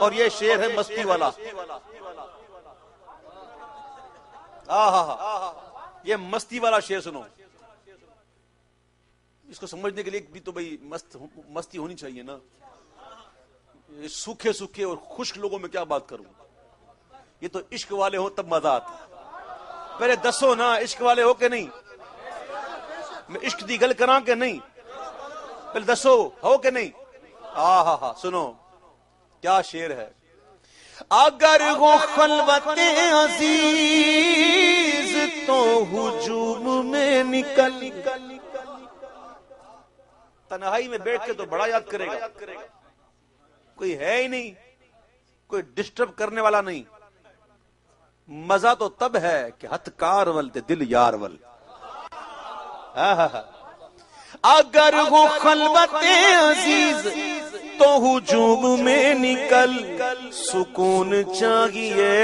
اور یہ شعر ہے مستی والا. یہ مستی والا شعر سنو. اس کو سمجھنے کے لیے بھی تو بھائی مستی ہونی چاہیے نا. سوکھے سوکھے اور خشک لوگوں میں کیا بات کروں. یہ تو عشق والے ہو تب مزہ آتا. پہلے دسو نا عشق والے ہو کہ نہیں. میں عشق دی گل کراں کہ نہیں. پہلے دسو ہو کہ نہیں. سنو کیا شعر ہے. اگر وہ خلوت عزیز تو ہجوم میں نکل. تنہائی میں بیٹھ کے تو بڑا یاد کرے گا. کوئی ہے ہی نہیں، کوئی ڈسٹرب کرنے والا نہیں. مزہ تو تب ہے کہ ہتھ کار ول تے دل یار ول. اگر وہ خلوت عزیز تو ہجوم میں نکل. سکون چاہیے،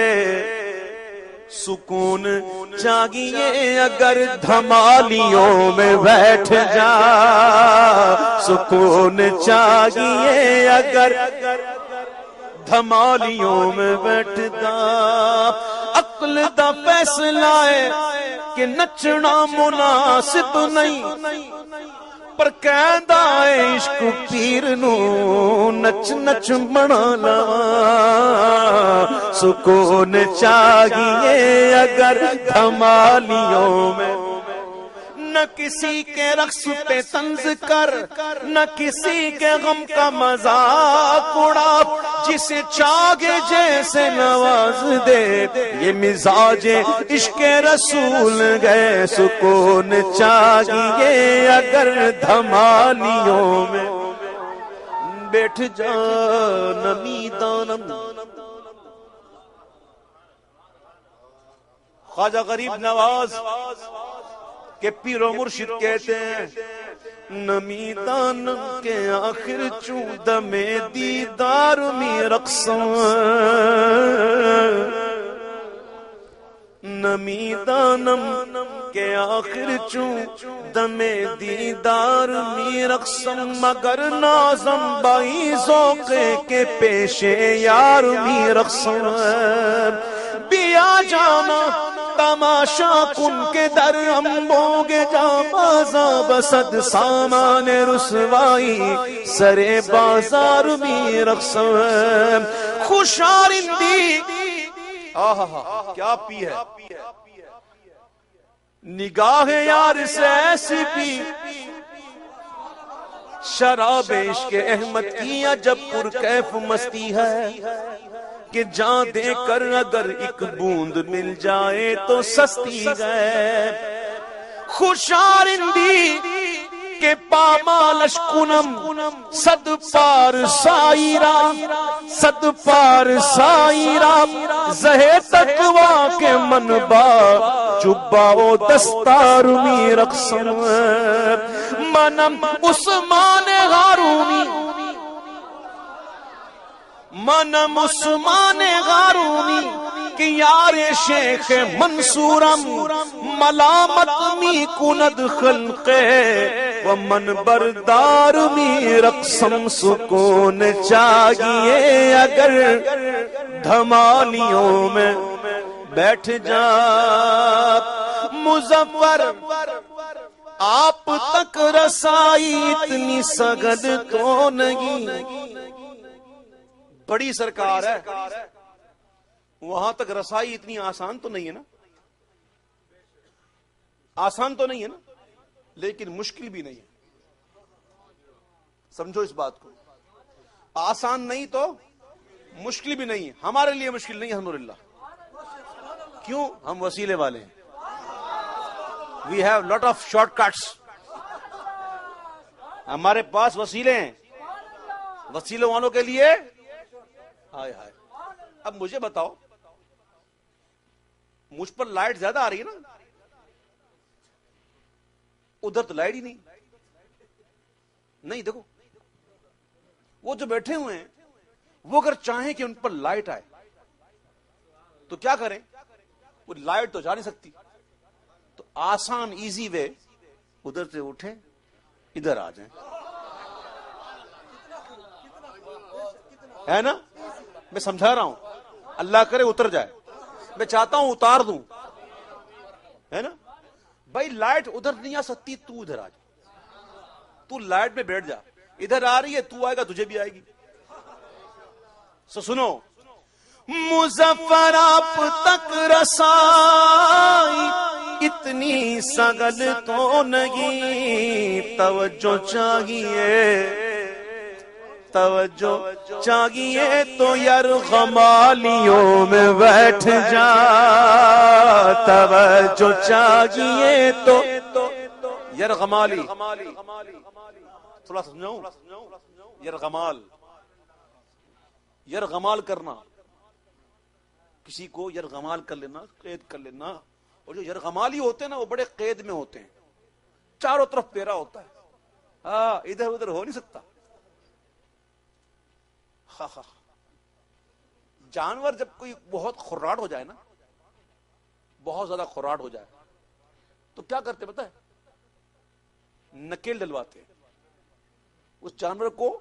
سکون چاہیے، اگر دھمالیوں میں بیٹھ جا. سکون چاہیے اگر دھمالیوں میں بیٹھ جا. عقل دا فیصلہ ہے کہ نچنا مناسب نہیں، پر کہندا ہے عشق پیر نو نچ نچ بنا لا. سکون چاہیے اگر دھمالیوں میں. نہ کسی کے رقص پہ طنز کر، نہ کسی کے غم کا مذاق اڑا. جسے چاہے جیسے نواز دے، یہ مزاج عشق رسول گئے. سکون چاہیے اگر دھمالیوں میں بیٹھ جا. نمی دانم. خواجہ غریب نواز کہ پیر و مرشد کہتے ہیں نمی دانم کے آخر چود میں دیدار میں رقصاں. نمی دانم کے آخر چود میں دیدار میں رقصاں. مگر نازم بائی ذوق کے پیشے یار میں رقصاں. آ جانا تماشا کن کے در امبوں گے جا بازا بسد سامان رسوائی سرے بازار میں رقص خوشارندی کیا پی ہے نگاہ یار سے ایسی پی شراب عشق احمد کی عجب پر کیف مستی ہے کہ جان دے کر اگر ایک بوند مل جائے تو سستی ہے خوشارندی کے پامالش کنم صد پار سائرہ زہے تقوی کے منبع جبا و دستار می رقصم منم عثمان غارونی کہ یار شیخ منصورم ملامت می کند خلقے و من بردار می رقصم سکون چاہیے اگر دھمالیوں میں بیٹھ جا مظفر آپ تک رسائی اتنی سگد تو نہیں بڑی سرکار ہے وہاں تک رسائی اتنی آسان تو نہیں ہے نا آسان تو نہیں ہے نا لیکن مشکل بھی نہیں ہے سمجھو اس بات کو آسان نہیں تو مشکل بھی نہیں ہے ہمارے لیے مشکل نہیں الحمدللہ کیوں ہم وسیلے والے ہیں we have lot of shortcuts ہمارے پاس وسیلے ہیں وسیلوں والوں کے لیے ہائے ہائے اب مجھے بتاؤ مجھ پر لائٹ زیادہ آ رہی ہے نا ادھر تو لائٹ ہی نہیں دیکھو وہ جو بیٹھے ہوئے ہیں وہ اگر چاہیں کہ ان پر لائٹ آئے تو کیا کریں وہ لائٹ تو جا نہیں سکتی تو آسان ایزی وے ادھر سے اٹھیں ادھر آ جائیں ہے نا میں سمجھا رہا ہوں اللہ کرے اتر جائے میں چاہتا ہوں اتار دوں ہے نا بھائی لائٹ ادھر نہیں آ سکتی تو ادھر آ جا تو لائٹ میں بیٹھ جا ادھر آ رہی ہے تو آئے گا تجھے بھی آئے گی سنو مظفر آپ تک رسائی اتنی سگل تو نہیں توجہ چاہیے تو یرغمالیوں میں بیٹھ جا توجہ چاہیے تو یرغمالی تھوڑا سمجھاؤں یرغمال کرنا کسی کو یرغمال کر لینا قید کر لینا اور جو یرغمالی ہوتے ہیں نا وہ بڑے قید میں ہوتے ہیں چاروں طرف پیرا ہوتا ہے ہاں ادھر ادھر ہو نہیں سکتا جانور جب کوئی بہت خراٹ ہو جائے نا بہت زیادہ خراٹ ہو جائے تو کیا کرتے پتہ ہے نکیل ڈلواتے ہیں اس جانور کو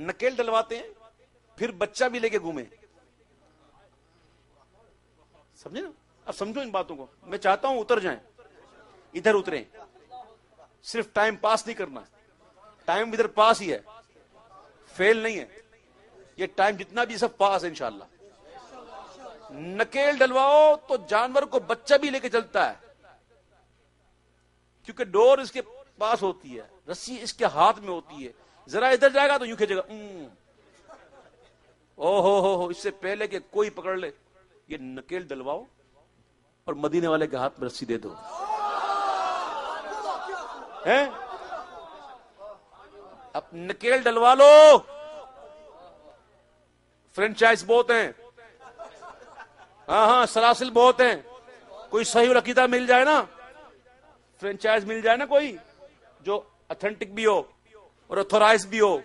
نکیل ڈلواتے ہیں پھر بچہ بھی لے کے گھومے سمجھے نا اب سمجھو ان باتوں کو میں چاہتا ہوں اتر جائیں ادھر اتریں صرف ٹائم پاس نہیں کرنا ٹائم ادھر پاس ہی ہے فیل نہیں ہے یہ ٹائم جتنا بھی سب پاس ہے انشاءاللہ نکیل ڈلواؤ تو جانور کو بچہ بھی لے کے چلتا ہے کیونکہ ڈور اس کے پاس ہوتی ہے رسی اس کے ہاتھ میں ہوتی ہے ذرا ادھر جائے گا تو یوں کھینچے گا او ہو اس سے پہلے کہ کوئی پکڑ لے یہ نکیل ڈلواؤ اور مدینے والے کے ہاتھ میں رسی دے دو اب نکیل ڈلوا لو فرنچائز بہت ہیں ہاں سلاسل بہت ہیں کوئی صحیح عقیدہ مل جائے نا فرنچائز مل جائے نا کوئی جو اتھینٹک بھی ہو اور اتھورائز بھی ہو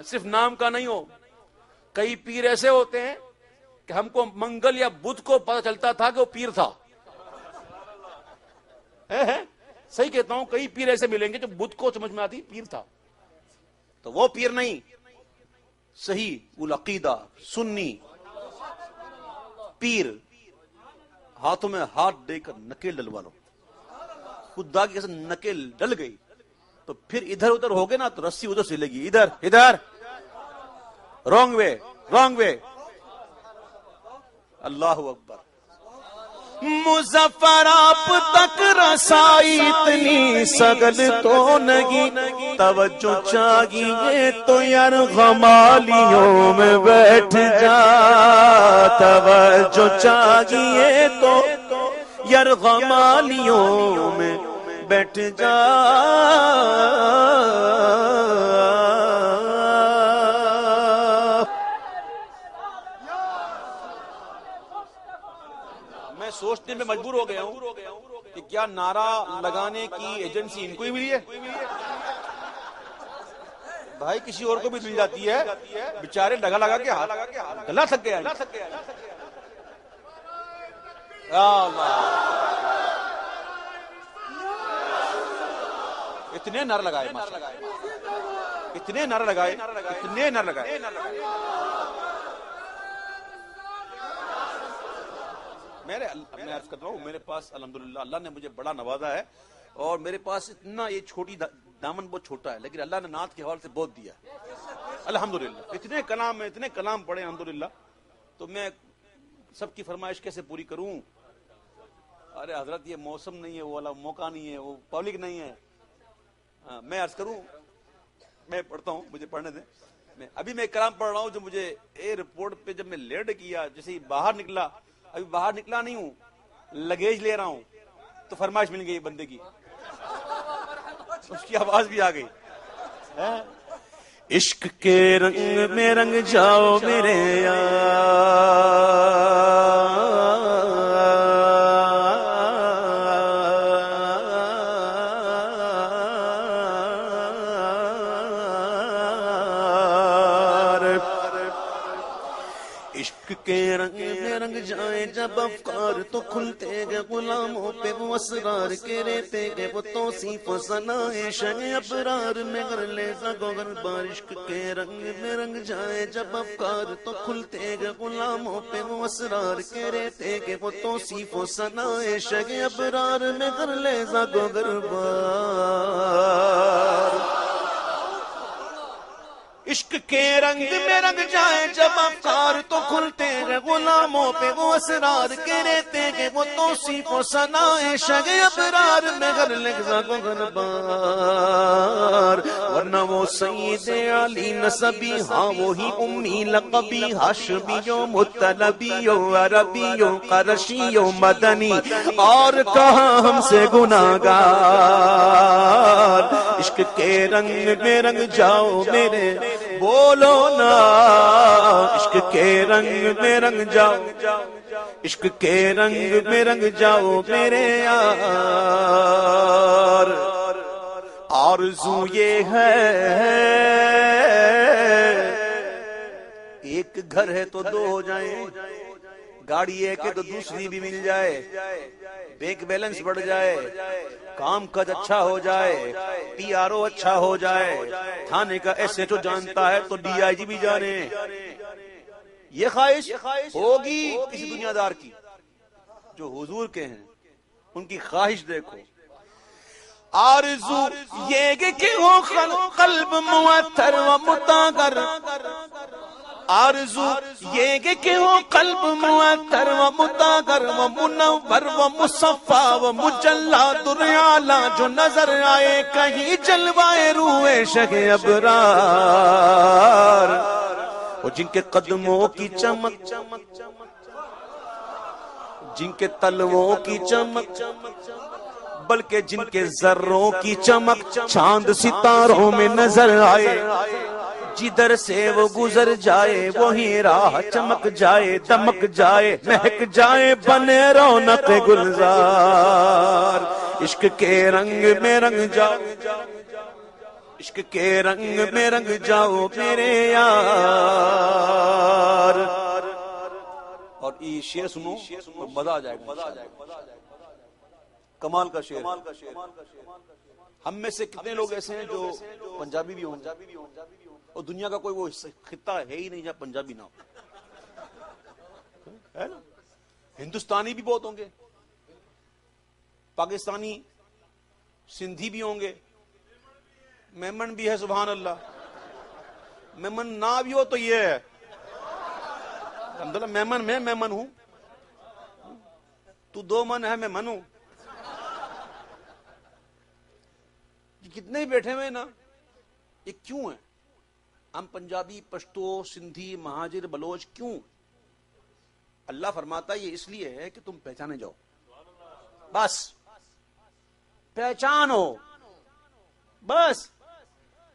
صرف نام کا نہیں ہو کئی پیر ایسے ہوتے ہیں کہ ہم کو منگل یا بدھ کو پتا چلتا تھا کہ وہ پیر تھا صحیح کہتا ہوں کئی پیر ایسے ملیں گے جو بدھ کو سمجھ میں آتی پیر تھا تو وہ پیر نہیں صحیح العقیدہ سنی پیر ہاتھوں میں ہاتھ دے کر نکیل ڈلوا لو. خدا کی قسم نکیل ڈل گئی تو پھر ادھر ادھر ہوگے نا تو رسی ادھر سے لے گی, ادھر ادھر, رانگ وے رانگ وے. اللہ اکبر. مظفر آپ تک رسائی اتنی سگل تو نگی, توجہ چاہیے تو یار غمالیوں میں بیٹھ جا, توجہ چاہیے تو یار غمالیوں میں بیٹھ جا. میں سوچنے میں مجبور ہو گیا ہوں کہ کیا نعرہ لگانے کی ایجنسی ان کو ہی ملی ہے؟ بھائی کسی اور کو بھی مل جاتی ہے, بیچارے لگا لگا کے گلا تھک گیا. اتنے نعرے لگائے, اتنے نعرے لگائے, اتنے نعرے لگائے. میں عرض کرتا ہوں, میرے پاس الحمدللہ اللہ نے مجھے بڑا نوازا ہے, اور میرے پاس اتنا یہ چھوٹی دامن بہت چھوٹا ہے, لیکن اللہ نے نعت کے حوالے سے بہت دیا الحمدللہ. اتنے کلام میں اتنے کلام پڑھے الحمدللہ, تو میں سب کی فرمائش کیسے پوری کروں؟ ارے حضرت یہ موسم نہیں ہے, وہ والا موقع نہیں ہے, وہ پبلک نہیں ہے. میں عرض کروں, میں پڑھتا ہوں, مجھے پڑھنے دیں. ابھی میں کلام پڑھ رہا ہوں جو مجھے ایئرپورٹ پہ جب میں لینڈ کیا, جیسے ہی باہر نکلا, ابھی باہر نکلا نہیں ہوں, لگیج لے رہا ہوں, تو فرمائش مل گئی بندے کی, اس کی آواز بھی آ گئی. عشق کے رنگ میں رنگ جاؤ میرے یار, عشق کے رنگ میں رنگ جائے جب افکار تو کھلتے گئے غلاموں پہ وہ اسرار کے رہتے گئے وہ توصیف و ثنائے شہ ابرار میں گر لے زگو گر بارش کے رنگ میں رنگ جائے جب افکار تو کھلتے گئے غلاموں پہ وہ اسرار کے رہتے گئے وہ توصیف و ثنائے شہ ابرار میں گر لے زگو گر بار. عشق کے رنگ میں رنگ جائے جب افکار تو کھلتے گئے غلاموں پہ وہ اسرار کے رہتے گئے وہ توصیف و ثنائے شگ ابرار میں گر لگزا کو گربار. ورنہ وہ سید علی نسبی, ہاں وہی امی لقبی, ہاشمیوں مطلبیوں عربیوں قرشیوں مدنی, اور کہاں ہم سے گناہگار. عشق کے رنگ میں رنگ جاؤ میرے, بولو نا, عشق کے رنگ میں رنگ جاؤ, عشق کے رنگ میں رنگ جاؤ میرے یار. آرزو یہ ہے ایک گھر ہے تو دو ہو جائیں, گاڑی ایک ہے تو دوسری بھی مل جائے, بینک بیلنس بڑھ جائے, کام کاج اچھا ہو جائے, پی آر او اچھا ہو جائے, تھانے کا ایس ایچ او جانتا ہے تو ڈی آئی جی بھی جانے. یہ خواہش ہوگی کسی دنیا دار کی, جو حضور کے ہیں ان کی خواہش دیکھو. آرزو یہ کہ ہو قلب معطر و متاگر, آرزو یہ کہ ہو قلب معطر و متاگر و منور و مصفا و مجلا دریالا, جو نظر آئے کہیں جلوائے روئے شہ ابرار. اور جن کے قدموں کی چمک, جن کے تلووں کی چمک, بلکہ جن کے ذروں کی چمک چاند ستاروں میں نظر آئے, جدھر سے وہ گزر جائے وہی راہ چمک جائے, دمک جائے, مہک جائے, بنے رونق گلزار. عشق کے رنگ میں رنگ جاؤ, عشق کے رنگ میں رنگ جاؤ میرے یار. اور یہ شعر سنو تو مزہ آ جائے گا, کمال کا شعر. ہم میں سے کتنے لوگ ایسے ہیں جو پنجابی بھی ہوں, اور دنیا کا کوئی وہ خطہ ہے ہی نہیں جہاں پنجابی نہ ہو, ہے نا؟ ہندوستانی بھی بہت ہوں گے، پاکستانی سندھی بھی ہوں گے، میمن بھی ہے، سبحان اللہ. میمن نہ بھی ہو تو یہ ہے الحمدللہ، میمن میں میمن ہوں، تو 2 من ہے، میں من ہوں. کتنے ہی بیٹھے ہوئے نا، یہ کیوں ہے؟ ہم پنجابی، پشتو، سندھی، مہاجر، بلوچ کیوں؟ اللہ فرماتا ہے یہ اس لیے ہے کہ تم پہچانے جاؤ، بس پہچانو، بس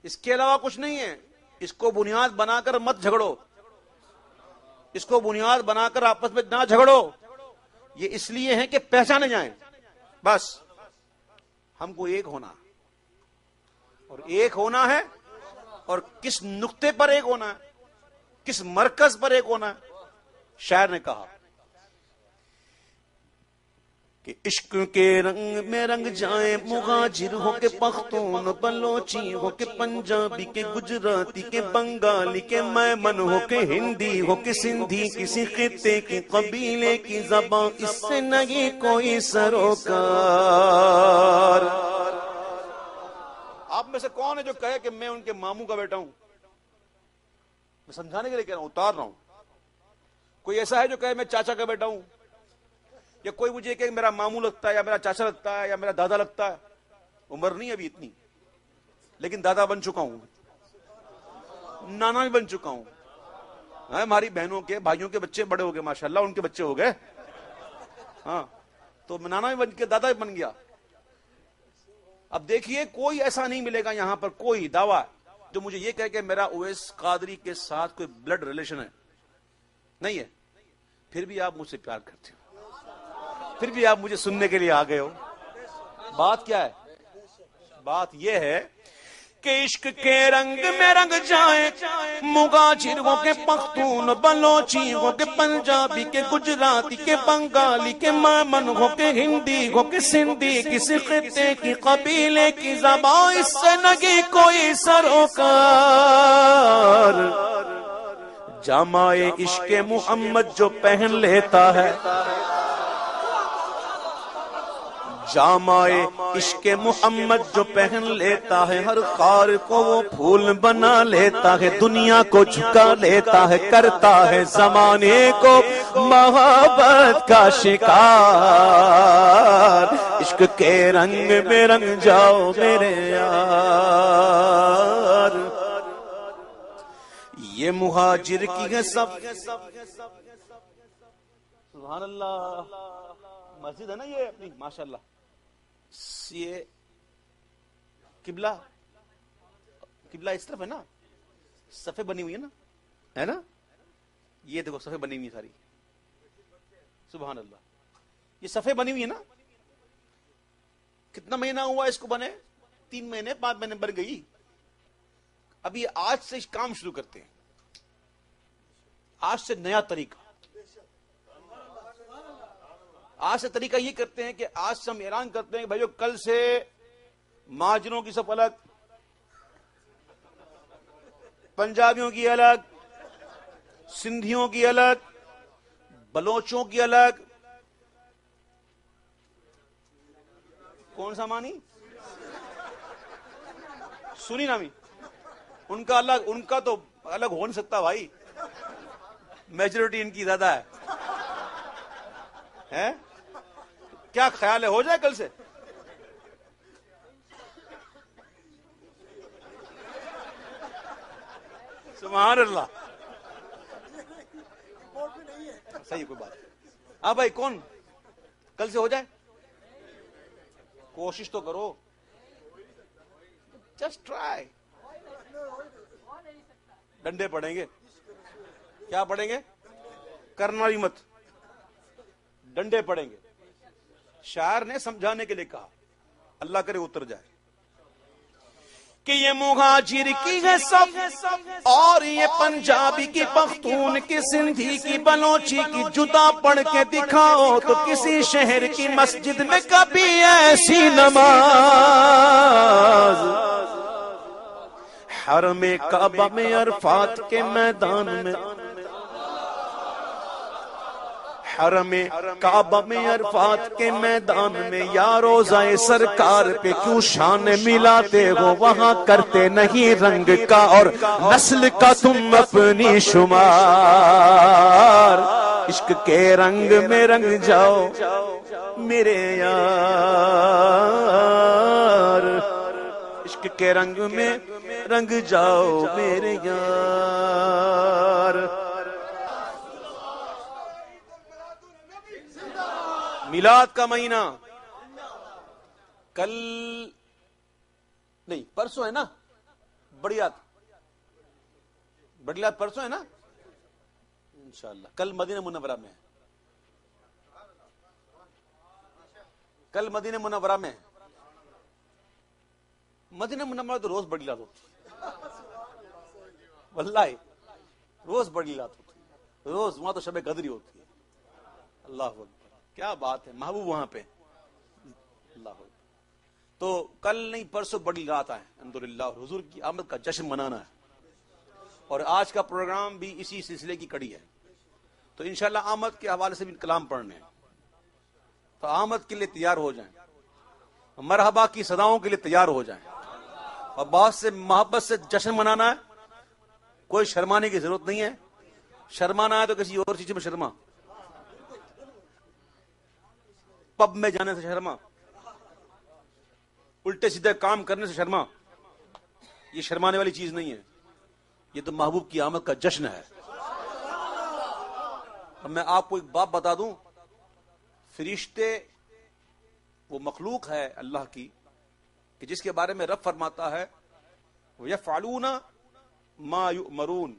اس کے علاوہ کچھ نہیں ہے. اس کو بنیاد بنا کر مت جھگڑو، اس کو بنیاد بنا کر آپس میں نہ جھگڑو. یہ اس لیے ہے کہ پہچانے جائیں، بس ہم کو ایک ہونا، اور ایک ہونا ہے، اور کس نقطے پر ایک ہونا ہے، کس مرکز پر ایک ہونا ہے. شاعر نے کہا کہ عشق کے رنگ میں رنگ جائیں، مغاجر ہو کے پختون، بلوچی ہو کے پنجابی کے گجراتی کے بنگالی کے میمن ہو کے ہندی ہو کے سندھی، کسی خطے کی قبیلے کی زبان اس سے نہیں کوئی سروکار. آپ میں سے کون ہے جو کہے کہ میں ان کے ماموں کا بیٹا ہوں؟ میں سمجھانے کے لیے کہہ رہا ہوں، اتار رہا ہوں. کوئی ایسا ہے جو کہے میں چاچا کا بیٹا ہوں؟ یا کوئی مجھے کہ میرا ماموں لگتا ہے، یا میرا چاچا لگتا ہے، یا میرا دادا لگتا ہے؟ عمر نہیں ابھی اتنی، لیکن دادا بن چکا ہوں، نانا بھی بن چکا ہوں. ہماری بہنوں کے، بھائیوں کے بچے بڑے ہو گئے، ماشاءاللہ ان کے بچے ہو گئے. ہاں، تو نانا بھی بن کے دادا بھی بن گیا. اب دیکھیے، کوئی ایسا نہیں ملے گا یہاں پر کوئی دعویٰ جو مجھے یہ کہے کہ میرا اویس قادری کے ساتھ کوئی بلڈ ریلیشن ہے. نہیں ہے. پھر بھی آپ مجھ سے پیار کرتے ہو، پھر بھی آپ مجھے سننے کے لیے آ گئے ہو. بات کیا ہے؟ بات یہ ہے کہ عشق کے رنگ میں رنگ جائیں، مغاجر ہو کے پختون، بلوچی ہو کے پنجابی کے گجراتی کے بنگالی کے میمن ہو کے ہندی ہو کے سندھی، کسی خطے کی قبیلے کی زبان اس سے نہیں کوئی سروکار. جامع عشق محمد جو پہن لیتا ہے، جامع عشق محمد جو پہن لیتا ہے، ہر خار کو وہ پھول بنا لیتا ہے، دنیا کو جھکا لیتا ہے، کرتا ہے زمانے کو محبت کا شکار. عشق کے رنگ میں رنگ جاؤ میرے یار. یہ مہاجر کی ہے سب، سبحان اللہ. مسجد ہے نا یہ اپنی، ماشاءاللہ. یہ قبلہ اس طرف ہے نا، صفیں بنی ہوئی ہے نا، ہے نا. یہ دیکھو صفیں بنی ہوئی ساری، سبحان اللہ. یہ صفیں بنی ہوئی ہے نا. کتنا مہینہ ہوا اس کو بنے؟ 3 مہینے 5 مہینے بن گئی. ابھی آج سے کام شروع کرتے ہیں، آج سے نیا طریقہ. آج سے طریقہ یہ کرتے ہیں کہ آج سے ہم اعلان کرتے ہیں کہ بھائیو کل سے مہاجروں کی صف الگ، پنجابیوں کی الگ، سندھیوں کی الگ، بلوچوں کی الگ. کون سا مانی؟ سنی نامی. ان کا الگ، ان کا تو الگ ہو نہیں سکتا بھائی، میجورٹی ان کی زیادہ ہے. کیا خیال ہے ہو جائے کل سے؟ سبحان اللہ. صحیح، کوئی بات. ہاں بھائی، کون کل سے ہو جائے؟ کوشش تو کرو، جسٹ ٹرائی. ڈنڈے پڑیں گے. کیا پڑیں گے؟ کرنا بھی مت، ڈنڈے پڑیں گے. شاعر نے سمجھانے کے لیے کہا، اللہ کرے اتر جائے کہ یہ مہاجر کی ہے سب، اور یہ پنجابی کی، پختون کی، سندھی کی، بلوچی کی. جدا پڑھ کے دکھاؤ تو کسی شہر کی مسجد میں کبھی ایسی نماز. حرم کعبہ میں، عرفات کے میدان میں، حرم کعبہ میں عرفات کے میدان میں یا روضہ سرکار پہ کیوں شان ملاتے ہو؟ وہاں کرتے نہیں رنگ کا اور نسل کا تم اپنی شمار، عشق کے رنگ میں رنگ جاؤ میرے یار، عشق کے رنگ میں رنگ جاؤ میرے یار۔ میلاد کا مہینہ کل نہیں پرسوں ہے نا، بڑی رات پرسوں ہے نا انشاءاللہ۔ کل مدینہ منورہ میں، کل مدینہ منورہ میں، مدینہ منورہ تو روز بڑی رات ہوتی ہے، واللہ روز بڑی رات ہوتی ہے، روز وہاں تو شب قدر ہی ہوتی ہے۔ اللہ اکبر، کیا بات ہے، محبوب وہاں پہ، اللہ اکبر۔ تو کل نہیں پرسوں بڑی رات آئے الحمدللہ، اور حضور کی آمد کا جشن منانا ہے، اور آج کا پروگرام بھی اسی سلسلے کی کڑی ہے۔ تو انشاءاللہ آمد کے حوالے سے بھی کلام پڑھنے ہیں، تو آمد کے لیے تیار ہو جائیں، مرحبا کی صداؤں کے لیے تیار ہو جائیں، اور بہت سے محبت سے جشن منانا ہے، کوئی شرمانے کی ضرورت نہیں ہے۔ شرمانا ہے تو کسی اور چیز میں شرما، پب میں جانے سے شرما، الٹے سیدھے کام کرنے سے شرما، یہ شرمانے والی چیز نہیں ہے، یہ تو محبوب کی آمد کا جشن ہے۔ اب میں آپ کو ایک بات بتا دوں، فرشتے وہ مخلوق ہے اللہ کی کہ جس کے بارے میں رب فرماتا ہے وَيَفْعَلُونَ مَا يُؤْمَرُونَ۔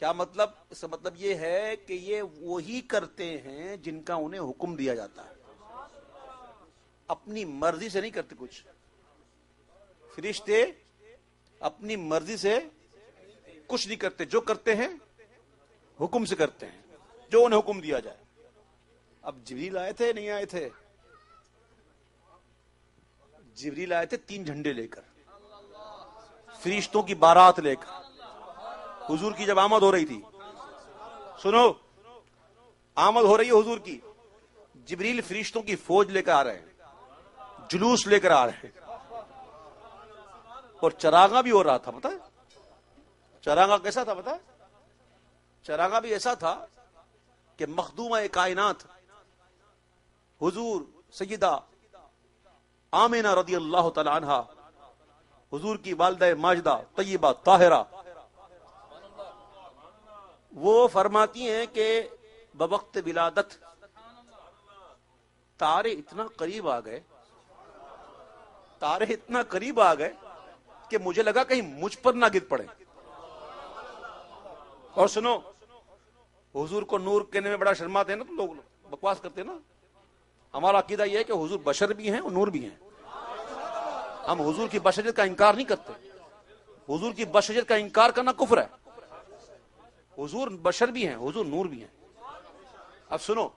کیا مطلب؟ اس کا مطلب یہ ہے کہ یہ وہی کرتے ہیں جن کا انہیں حکم دیا جاتا ہے، اپنی مرضی سے نہیں کرتے کچھ۔ فرشتے اپنی مرضی سے کچھ نہیں کرتے، جو کرتے ہیں حکم سے کرتے ہیں، جو انہیں حکم دیا جائے۔ اب جبریل آئے تھے نہیں آئے تھے؟ جبریل آئے تھے 3 جھنڈے لے کر، فرشتوں کی بارات لے کر۔ حضور کی جب آمد ہو رہی تھی، سنو، آمد ہو رہی ہے حضور کی، جبریل فرشتوں کی فوج لے کر آ رہے ہیں، جلوس لے کر آ رہے ہیں، اور چراغاں بھی ہو رہا تھا۔ پتہ ہے چراغاں کیسا تھا؟ پتہ ہے چراغاں بھی ایسا تھا کہ مخدومہ کائنات حضور سیدہ آمینہ رضی اللہ تعالی عنہا، حضور کی والدہ ماجدہ طیبہ طاہرہ، وہ فرماتی ہیں کہ بوقت ولادت تارے اتنا قریب آ گئے، تارے اتنا قریب آ گئے کہ مجھے لگا کہیں مجھ پر نہ گر پڑے۔ اور سنو، حضور کو نور کہنے میں بڑا شرماتے ہیں نا، تو لوگ بکواس کرتے ہیں نا۔ ہمارا عقیدہ یہ ہے کہ حضور بشر بھی ہیں اور نور بھی ہیں، ہم حضور کی بشریت کا انکار نہیں کرتے، حضور کی بشریت کا انکار کرنا کفر ہے۔ حضور بشر بھی ہیں، حضور نور بھی ہیں۔ اب سنو،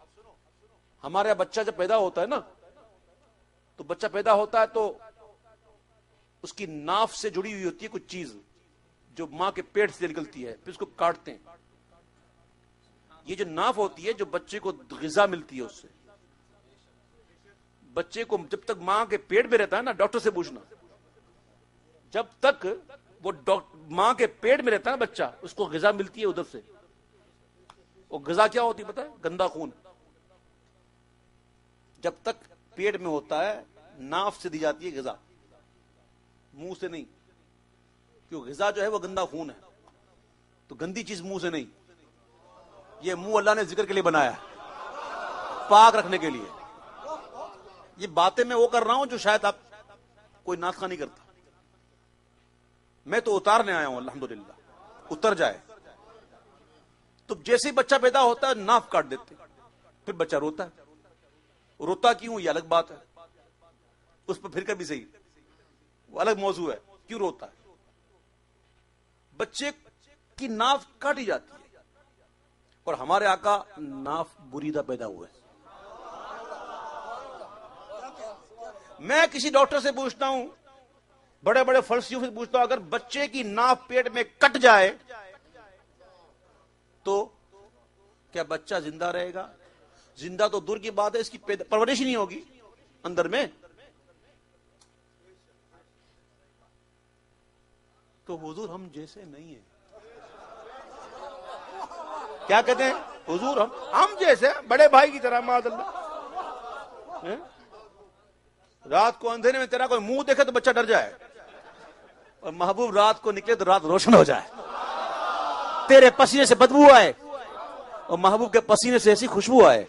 ہمارے بچہ جب پیدا ہوتا ہے نا، تو بچہ پیدا ہوتا ہے تو اس کی ناف سے جڑی ہوئی ہوتی ہے کچھ چیز جو ماں کے پیٹ سے نکلتی ہے، پھر اس کو کاٹتے ہیں۔ یہ جو ناف ہوتی ہے، جو بچے کو غذا ملتی ہے، اس سے بچے کو جب تک ماں کے پیٹ میں رہتا ہے نا، ڈاکٹر سے پوچھنا، جب تک وہ ماں کے پیٹ میں رہتا ہے بچہ، اس کو غذا ملتی ہے ادھر سے۔ وہ غذا کیا ہوتی ہے پتہ ہے؟ گندا خون۔ جب تک پیٹ میں ہوتا ہے ناف سے دی جاتی ہے غذا، منہ سے نہیں، کیوں غذا جو ہے وہ گندا خون ہے، تو گندی چیز منہ سے نہیں۔ یہ منہ اللہ نے ذکر کے لیے بنایا ہے، پاک رکھنے کے لیے۔ یہ باتیں میں وہ کر رہا ہوں جو شاید آپ کوئی ناطقہ نہیں کرتا، میں تو اتارنے آیا ہوں، الحمدللہ اتر جائے۔ تو جیسے ہی بچہ پیدا ہوتا ہے ناف کاٹ دیتے، پھر بچہ روتا ہے۔ روتا کیوں یہ الگ بات ہے، اس پر پھر کبھی صحیح، وہ الگ موضوع ہے، کیوں روتا ہے۔ بچے کی ناف کاٹی جاتی ہے، اور ہمارے آقا ناف بریدہ پیدا ہوئے۔ میں کسی ڈاکٹر سے پوچھتا ہوں، بڑے بڑے فلسفیوں سے پوچھتا ہوں، اگر بچے کی ناف پیٹ میں کٹ جائے تو کیا بچہ زندہ رہے گا؟ زندہ تو دور کی بات ہے، اس کی پرورش ہی نہیں ہوگی اندر میں. تو حضور ہم جیسے نہیں ہیں. کیا کہتے ہیں حضور؟ ہم جیسے بڑے بھائی کی طرح. معاذ اللہ. رات کو اندھیرے میں تیرا کوئی منہ دیکھے تو بچہ ڈر جائے، اور محبوب رات کو نکلے تو رات روشن ہو جائے، تیرے پسینے سے بدبو آئے اور محبوب کے پسینے سے ایسی خوشبو آئے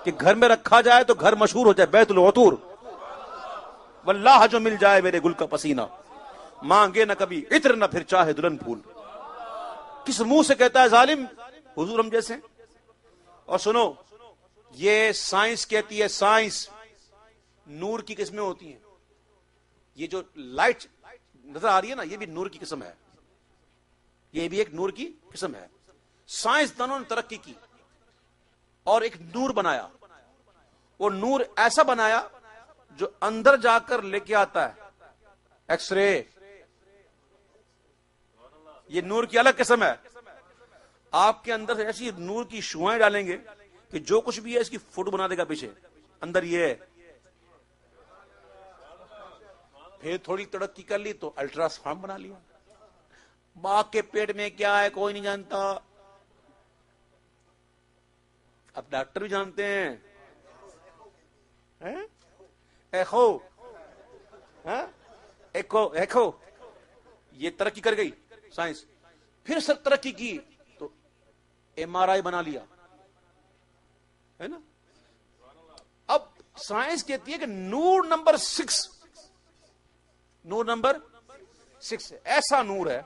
کہ گھر میں رکھا جائے تو گھر مشہور ہو جائے، بیت العطور. واللہ جو مل جائے میرے گل کا پسینہ، مانگے نہ کبھی عطر نہ پھر چاہے دلہن پھول. کس منہ سے کہتا ہے ظالم حضور ہم جیسے؟ اور سنو، یہ سائنس کہتی ہے، سائنس نور کی قسمیں ہوتی ہیں. یہ جو لائٹ نظر آ رہی ہے نا، یہ بھی نور کی قسم ہے، یہ بھی ایک نور کی قسم ہے. سائنس دانوں نے ترقی کی اور ایک نور بنایا. وہ نور ایسا بنایا جو اندر جا کر لے کے آتا ہے ایکس رے. یہ نور کی الگ قسم ہے. آپ کے اندر ایسی نور کی شعائیں ڈالیں گے کہ جو کچھ بھی ہے اس کی فوٹو بنا دے گا پیچھے. اندر یہ ہے. پھر تھوڑی ترقی کر لی تو الٹرا ساؤنڈ بنا لیا. باغ کے پیٹ میں کیا ہے کوئی نہیں جانتا، اب ڈاکٹر بھی جانتے ہیں. ایکو ایکو یہ ترقی کر گئی سائنس. پھر سب ترقی کی تو ایم آر آئی بنا لیا ہے نا. اب سائنس کہتی ہے کہ نور نمبر 6، نور نمبر 6 ایسا نور ہے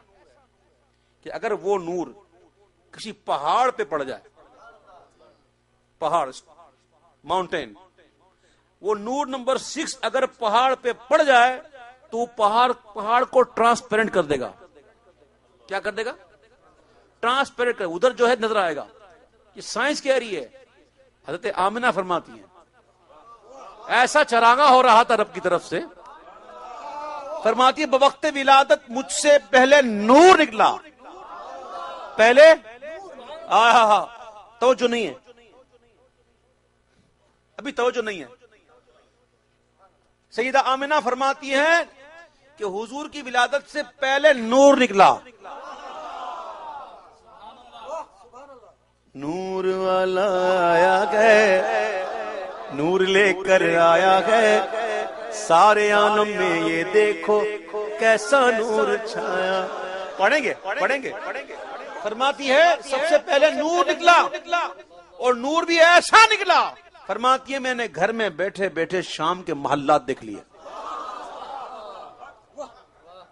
کہ اگر وہ نور کسی پہاڑ پہ پڑ جائے، پہاڑ ماؤنٹین، وہ نور نمبر 6 اگر پہاڑ پہ پڑ جائے تو پہاڑ کو ٹرانسپیرنٹ کر دے گا. کیا کر دے گا؟ ٹرانسپیرنٹ کر. ادھر جو ہے نظر آئے گا. یہ سائنس کہہ رہی ہے. حضرت آمنہ فرماتی ہیں ایسا چراغاں ہو رہا تھا رب کی طرف سے. فرماتی ہے بوقت ولادت مجھ سے پہلے نور نکلا. پہلے توجہ نہیں ہے، ابھی توجہ نہیں ہے. سیدہ آمنہ فرماتی ہیں کہ حضور کی ولادت سے پہلے نور نکلا. نور والا آیا ہے، نور لے کر آیا ہے، سارے عالم میں یہ دیکھو کیسا نور چھایا. پڑھیں گے. فرماتی ہے سب سے پہلے نور نکلا، اور نور بھی ایسا نکلا. فرماتی ہے میں نے گھر میں بیٹھے بیٹھے شام کے محلات دیکھ لیے.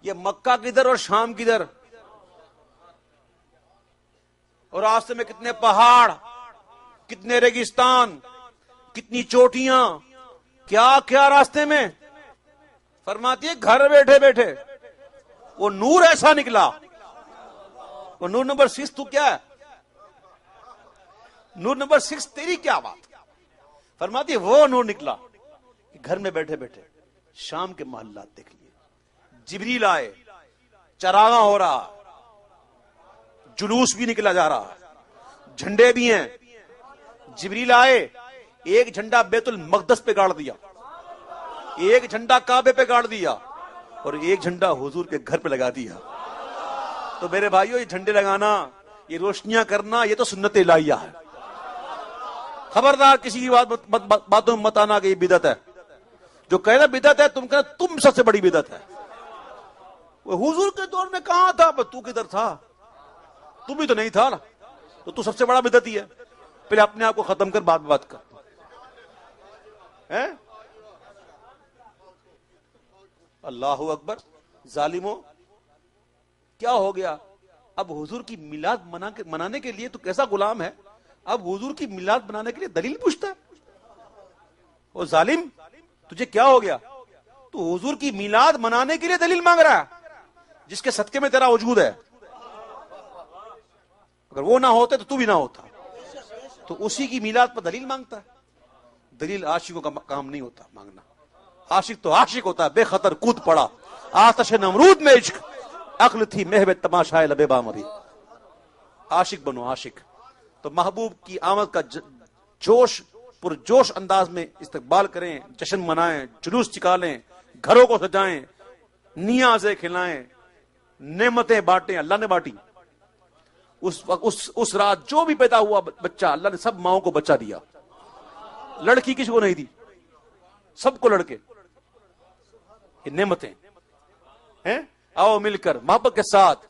یہ مکہ کدھر اور شام کدھر، اور راستے میں کتنے پہاڑ، کتنے ریگستان، کتنی چوٹیاں، کیا کیا راستے میں. فرماتی ہے گھر بیٹھے بیٹھے وہ نور ایسا نکلا. وہ نور نمبر 6 تو کیا ہے؟ نور نمبر 6 تیری کیا بات. فرماتی ہے وہ نور نکلا کہ گھر میں بیٹھے بیٹھے شام کے محلات دیکھ لیے. جبریل آئے، چراغاں ہو رہا، جلوس بھی نکلا جا رہا، جھنڈے بھی ہیں. جبریل آئے، ایک جھنڈا بیت المقدس پہ گاڑ دیا، ایک جھنڈا کعبے پہ گاڑ دیا، اور ایک جھنڈا حضور کے گھر پہ لگا دیا. تو میرے بھائیو یہ جھنڈے لگانا، یہ روشنیاں کرنا، یہ تو سنت الہیہ ہے. خبردار کسی کی باتوں میں مت آنا کہ یہ بدعت ہے. جو کہنا بدعت ہے تم کہنا تم سب سے بڑی بدعت ہے. وہ حضور کے دور میں کہاں تھا؟ تو کدھر تھا؟ تم بھی تو نہیں تھا نا، تو سب سے بڑا بدعتی ہے. پہلے اپنے آپ کو ختم کر، بعد میں بات کر. اللہ اکبر. ظالموں کیا ہو گیا؟ اب حضور کی میلاد منانے کے لیے تو کیسا غلام ہے، اب حضور کی میلاد بنانے کے لیے دلیل پوچھتا ہے. او ظالم تجھے کیا ہو گیا؟ تو حضور کی میلاد منانے کے لیے دلیل مانگ رہا ہے جس کے صدقے میں تیرا وجود ہے. اگر وہ نہ ہوتے تو بھی نہ ہوتا. تو اسی کی میلاد پر دلیل مانگتا ہے. دلیل عاشقوں کا کام نہیں ہوتا مانگنا. عاشق تو عاشق ہوتا ہے، بے خطر کود پڑا آتش نمرود میں عشق، عقل تھی محو تماشائے لبے بامری. عاشق بنو عاشق. تو محبوب کی آمد کا جوش پرجوش انداز میں استقبال کریں، جشن منائیں، جلوس نکالیں، گھروں کو سجائیں، نیازیں کھلائیں، نعمتیں بانٹیں. اللہ نے بانٹی اس رات. جو بھی پیدا ہوا بچہ، اللہ نے سب ماؤں کو بچہ دیا. لڑکی کسی کو نہیں دی، سب کو لڑکے. یہ نعمتیں ہیں. آؤ مل کر محبت کے ساتھ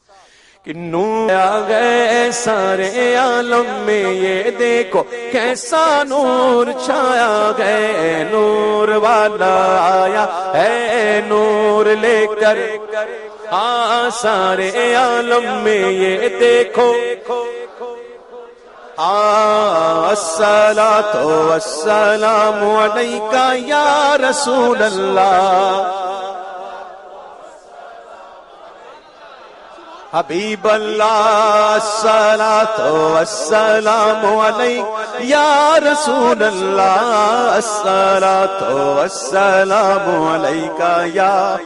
کہ نور آ گئے سارے عالم میں، یہ دیکھو کیسا نور چھایا گئے. نور والا آیا ہے نور لے کر، ہاں سارے عالم میں یہ دیکھو. الصلاۃ والسلام علیک یا رسول اللہ، حبیب اللہ. الصلاۃ والسلام علیک یا رسول اللہ، الصلاۃ والسلام علیک یا.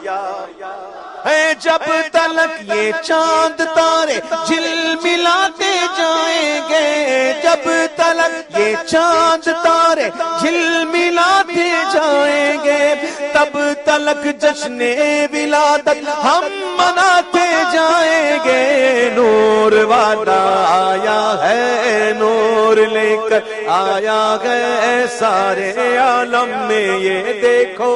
ہے جب تلک یہ چاند تارے جھلملاتے جائیں گے، جب تلک یہ چاند تارے جھلملاتے جائیں گے، تب تلک جشن ولادت ہم مناتے جائیں گے. نور والا آیا ہے نور لے کر، آیا ہے سارے عالم میں یہ دیکھو.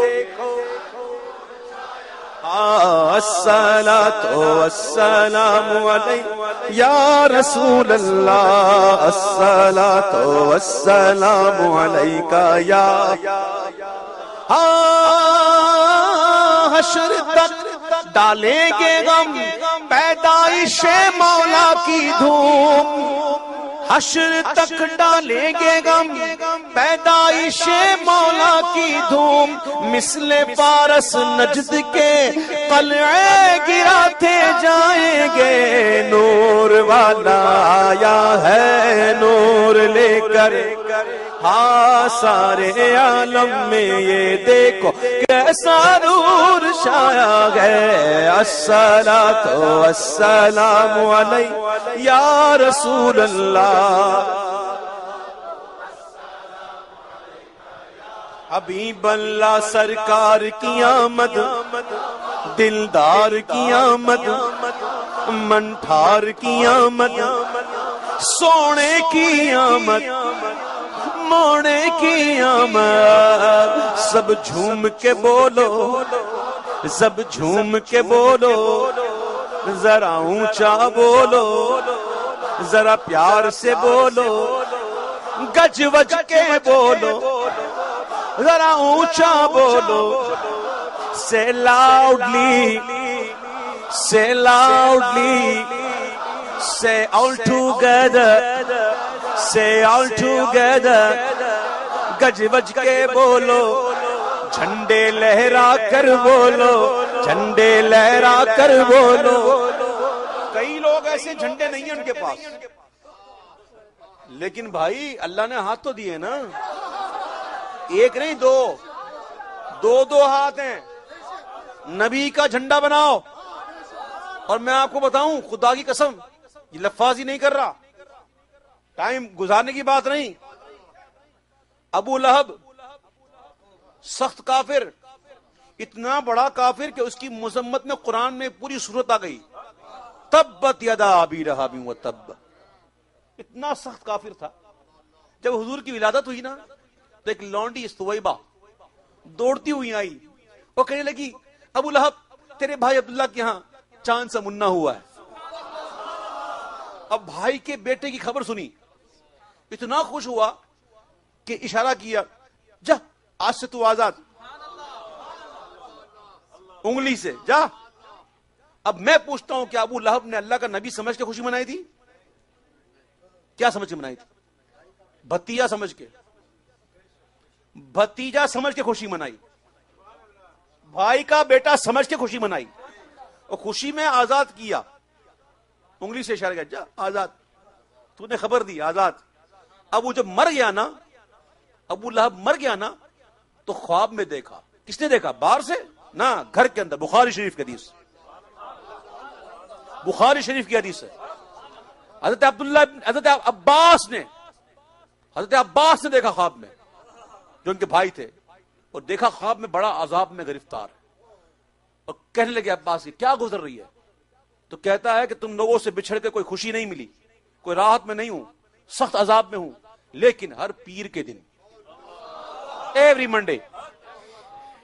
الصلاۃ والسلام علیک یا رسول اللہ، الصلاۃ والسلام علیک یا. حشر تک ڈالیں گے غم پیدائش مولا کی دھوم، حشر تک ڈالیں گے غم پیدائش مولا کی دھوم. مثل پارس نجد کے قلعے گراتے جائیں گے. نور والا آیا ہے نور لے کر، ہاں سارے عالم میں یہ دیکھو کیسا نور چھایا گئے. الصلاۃ والسلام علیک یا رسول اللہ، حبیب اللہ. سرکار کی آمد، دلدار کی آمد، منٹھار کی آمد، سونے کی آمد، موڑے کی آمد. سب جھوم کے بولو، سب جھوم کے بولو، ذرا اونچا بولو، ذرا پیار سے بولو، گج وج کے بولو، ذرا اونچا بولو. Say loudly, say loudly, say all together, say all together. گج وج کے بولو، جھنڈے لہرا کر بولو، جھنڈے لہرا کر بولو. کئی لوگ ایسے جھنڈے نہیں ہیں ان کے پاس، لیکن بھائی اللہ نے ہاتھ تو دیے نا، ایک نہیں دو ہاتھ ہیں. نبی کا جھنڈا بناؤ. اور میں آپ کو بتاؤں خدا کی قسم، یہ لفاظی نہیں کر رہا، ٹائم گزارنے کی بات نہیں. ابو لہب سخت کافر، اتنا بڑا کافر کہ اس کی مذمت میں قرآن میں پوری صورت آ گئی، تبت یدا ابی لہب وتب. اتنا سخت کافر تھا. جب حضور کی ولادت ہوئی نا تو ایک لونڈی سویبہ دوڑتی ہوئی آئی، وہ کہنے لگی ابو لہب تیرے بھائی عبداللہ کے ہاں چاند سے منا ہوا ہے. اب بھائی کے بیٹے کی خبر سنی، اتنا خوش ہوا کہ اشارہ کیا، جا آج سے تو آزاد، انگلی سے جا. اب میں پوچھتا ہوں کہ ابو لہب نے اللہ کا نبی سمجھ کے خوشی منائی تھی؟ کیا سمجھ کے منائی تھی؟ بھتیجا سمجھ کے، بھتیجا سمجھ کے خوشی منائی، بھائی کا بیٹا سمجھ کے خوشی منائی، اور خوشی میں آزاد کیا، انگلی سے اشارہ کیا، جا آزاد، تو نے خبر دی آزاد. اب وہ جب مر گیا نا، ابو لہب مر گیا نا، تو خواب میں دیکھا. کس نے دیکھا؟ باہر سے نا، گھر کے اندر. بخاری شریف کی حدیث، بخاری شریف کی حدیث ہے. حضرت عباس نے دیکھا خواب میں، جو ان کے بھائی تھے، اور دیکھا خواب میں بڑا عذاب میں گرفتار ہے، اور کہنے لگے عباس کی کیا گزر رہی ہے؟ تو کہتا ہے کہ تم لوگوں سے بچھڑ کے کوئی خوشی نہیں ملی، کوئی راحت میں نہیں ہوں، سخت عذاب میں ہوں، لیکن ہر پیر کے دن، ایوری منڈے،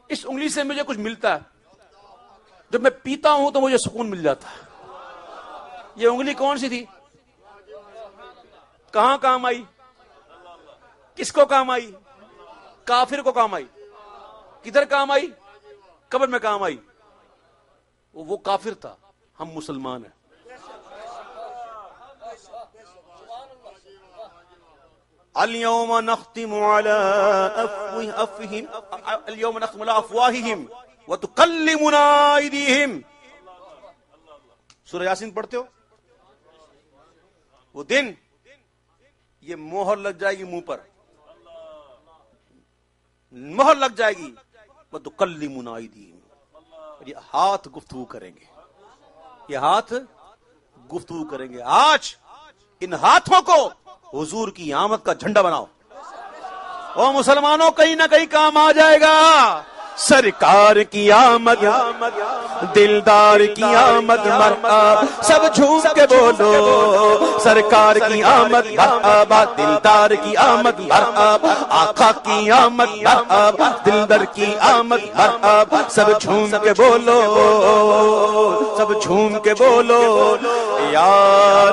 اس انگلی سے مجھے کچھ ملتا ہے، جب میں پیتا ہوں تو مجھے سکون مل جاتا ہے۔ یہ انگلی کون سی تھی؟ کہاں کام آئی؟ کس کو کام آئی؟ کافر کو کام آئی۔ کدھر کام آئی؟ قبر میں کام آئی۔ وہ کافر تھا، ہم مسلمان ہیں۔ اليوم نختم على افواههم وتكلمنا ايديهم۔ سورہ یاسین پڑھتے ہو؟ وہ دن یہ مہر لگ جائے گی منہ پر، مہر لگ جائے گی، وتكلمنا ايديهم، یہ ہاتھ گفتگو کریں گے، یہ ہاتھ گفتگو کریں گے۔ آج ان ہاتھوں کو حضور کی آمد کا جھنڈا بناؤ، او مسلمانوں، کہیں نہ کہیں کام آ جائے گا۔ سرکار کی آمد، دلدار کی آمد، مرحبا، سب جھوم کے بولو، سرکار کی آمد مرحبا، دلدار کی آمد مرحبا، آقا کی آمد مرحبا، دلدار کی آمد مرحبا، سب جھوم کے بولو، سب جھوم کے بولو، یا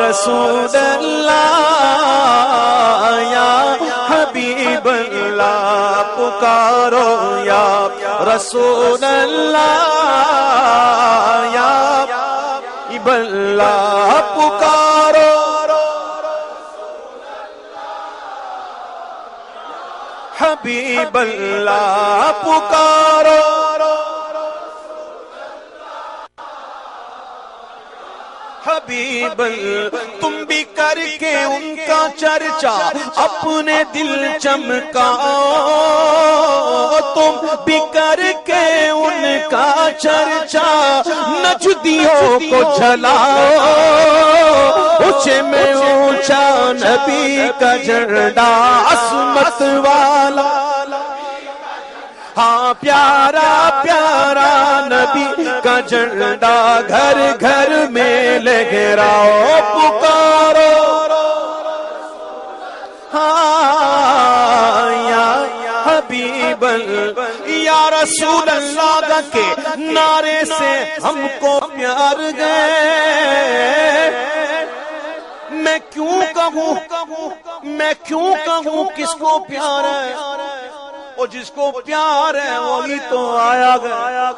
رسول اللہ، یا حبیب اللہ، پکارو یا رسول اللہ، یا حبیب اللہ، پکارو حبیب اللہ، پکارو حبیب اللہ۔ تم بھی کر کے ان کا چرچا اپنے دل چمکاؤ، تم بھی کر کے ان کا چرچا نجدیوں کو جلاؤ، اونچے میں اونچا نبی کا جھنڈا عظمت والا، ہاں پیارا پیارا نبی کا جھنڈا گھر گھر میں لہراؤ، پکارو ہاں یا حبیب اللہ، یا رسول اللہ کے نعرے سے ہم کو پیار گئے۔ میں کیوں کہوں کس کو پیار ہے، اور جس کو پیار ہے وہی تو آیا گیا۔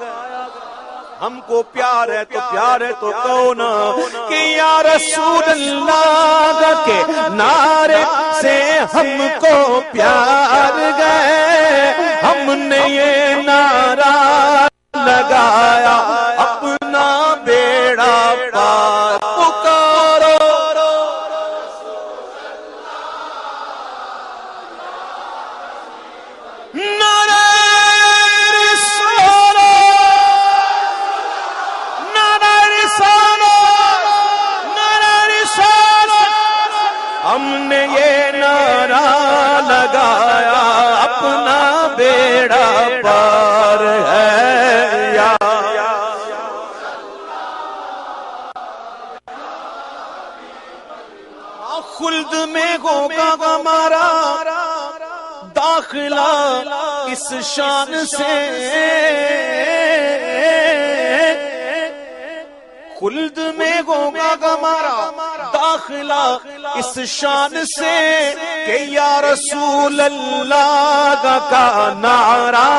ہم کو پیار ہے تو کون کہ یا رسول اللہ کے نعرے سے ہم کو پیار گئے، ہم نے یہ نعرہ لگایا اپنا بیڑا پار، پکارو ہم نے یہ نعرہ لگایا اپنا بیڑا پار ہے، یا خلد میں ہوگا ہمارا داخلہ اس شان سے، خلد میں ہوگا ہمارا داخلہ اس شان سے کہ یا رسول اللہ کا نعرہ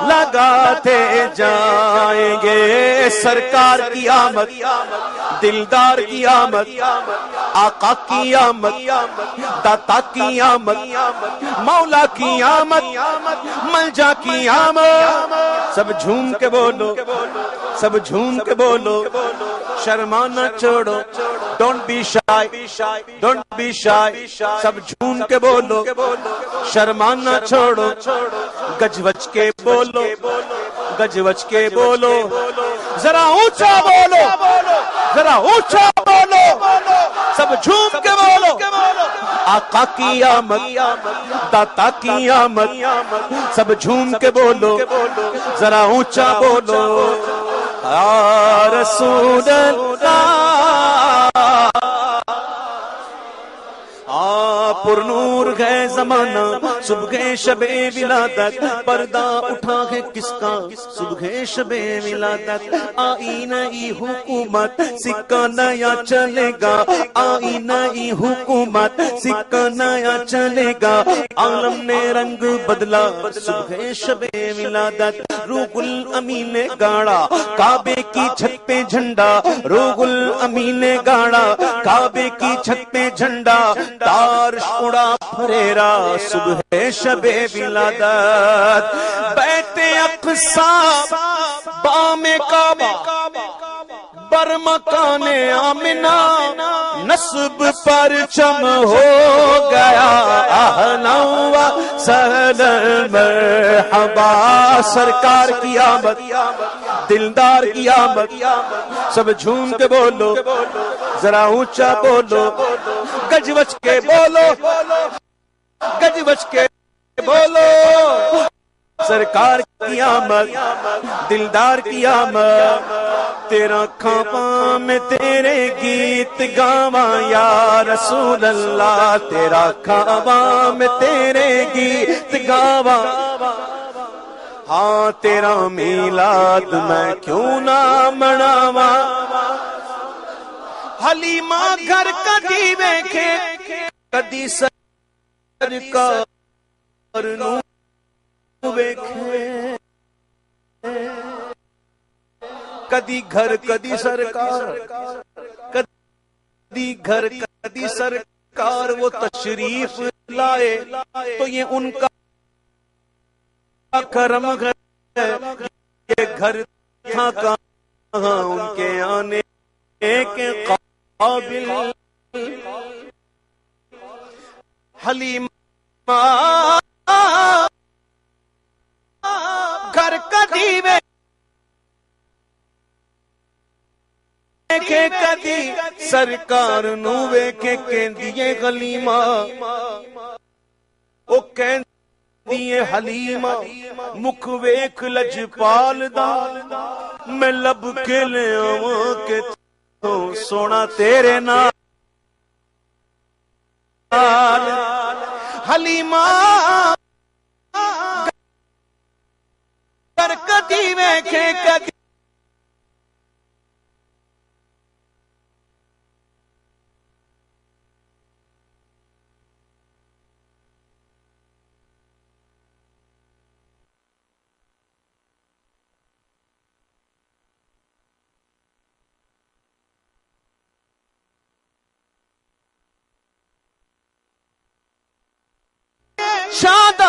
لگاتے جائیں گے۔ سرکار کی آمد، دلدار کی آمد، آقا کی آمد، داتا کی آمد، مولا کی آمد، ملجا کی آمد، سب جھوم کے بولو، سب جھوم کے بولو، شرمانا چھوڑو، don't be shy, don't be shy, سب جھوم کے بولو، شرمانا چھوڑو، گج وج کے بولو، گج وج کے بولو، ذرا اونچا بولو، ذرا اونچا بولو، سب جھوم کے بولو آقا کی آمد داتا کی آمد سب جھوم کے بولو ذرا اونچا بولو یا رسول اللہ پر نور ہے زمانہ صبح شب ولادت پردہ اٹھا ہے کس کا صبح شب ولادت آئی نئی حکومت سکہ نیا چلے گا آئی نئی حکومت سکہ نیا چلے گا عالم نے رنگ بدلا صبح شب ولادت روح الامین نے گاڑا کعبے کی چھت پہ جھنڈا روح الامین نے گاڑا کعبے کی چھت پہ جھنڈا تارش اڑا پھریرا صبح شب ولادت بیت اقصی بام کعبہ بر مکان آمنہ نصب پر چم ہو گیا اہلا و سہلا مرحبا سرکار کی آمد دلدار کی آمد سب جھوم کے بولو ذرا اونچا بولو گج بج کے بولو گج بج کے بولو سرکار کی آمد دلدار کی آمد تیرا کھاپاں میں تیرے گیت گاواں یا رسول اللہ تیرا کھاپاں میں تیرے گیت گاواں ہاں تیرا میلاد میں کیوں نہ مناواں حلیمہ گھر کدی ویکھے کدی سرکار نو ویکھے کدی گھر کدی سرکار کدی گھر کدی سرکار وہ تشریف لائے تو یہ ان کا کرم ہے یہ گھر تھا کہاں ان کے آنے کے قابل حلیمہ گھر کدی ویکھے کدی سرکار نو ویکھے کہندیے حلیمہ او کہندیے حلیمہ مکھ ویکھ لجپال دا میں لب کے لے آواں کہ تو سونا تیرے نال حلیمہ گھر کدی ویکھے کدی شاد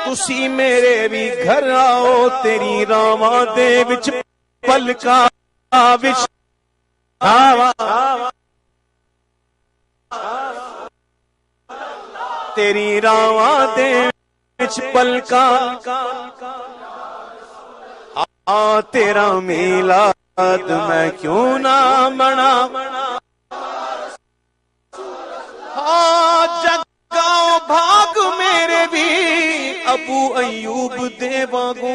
تسی میرے بھی گھر آؤ تیری راواں دے وچ پلکا وچھاواں تیری راواں دے وچ پلکا آ تیرا میلاد میں کیوں نہ مناواں جگاؤ بھاگ میرے بھی ابو ایوب دے واگو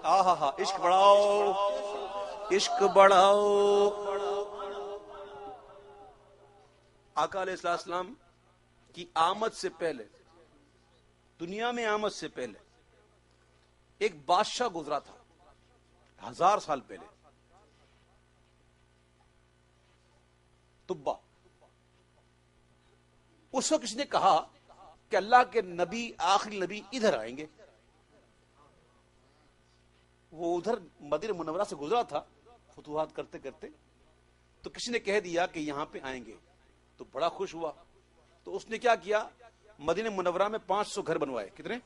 آہا عشق بڑھاؤ عشق بڑھاؤ آقا علیہ السلام کی آمد سے پہلے دنیا میں آمد سے پہلے ایک بادشاہ گزرا تھا 1000 سال پہلے تبا اس وقت کسی نے کہا کہ اللہ کے نبی آخری نبی ادھر آئیں گے وہ ادھر مدینہ منورہ سے گزرا تھا فتوحات کرتے کرتے تو کسی نے کہہ دیا کہ یہاں پہ آئیں گے تو بڑا خوش ہوا تو اس نے کیا کیا مدینہ منورہ میں 500 گھر بنوائے کتنے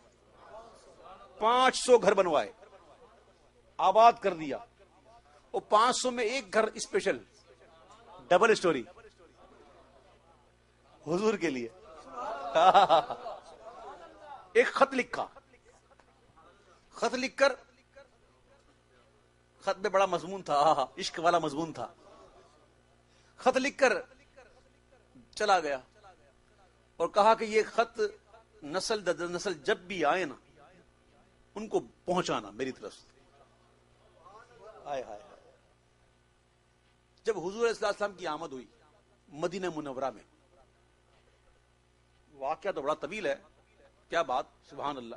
500 گھر بنوائے آباد کر دیا اور 500 میں ایک گھر اسپیشل ڈبل سٹوری حضور کے لیے ایک خط لکھا خط لکھ کر خط میں بڑا مضمون تھا عشق والا مضمون تھا خط لکھ کر چلا گیا اور کہا کہ یہ خط نسل در نسل جب بھی آئے نا ان کو پہنچانا میری طرف سے. آئے ہائے. جب حضور صلی اللہ علیہ وسلم کی آمد ہوئی مدینہ منورہ میں، واقعہ تو بڑا طویل ہے، کیا بات، سبحان اللہ.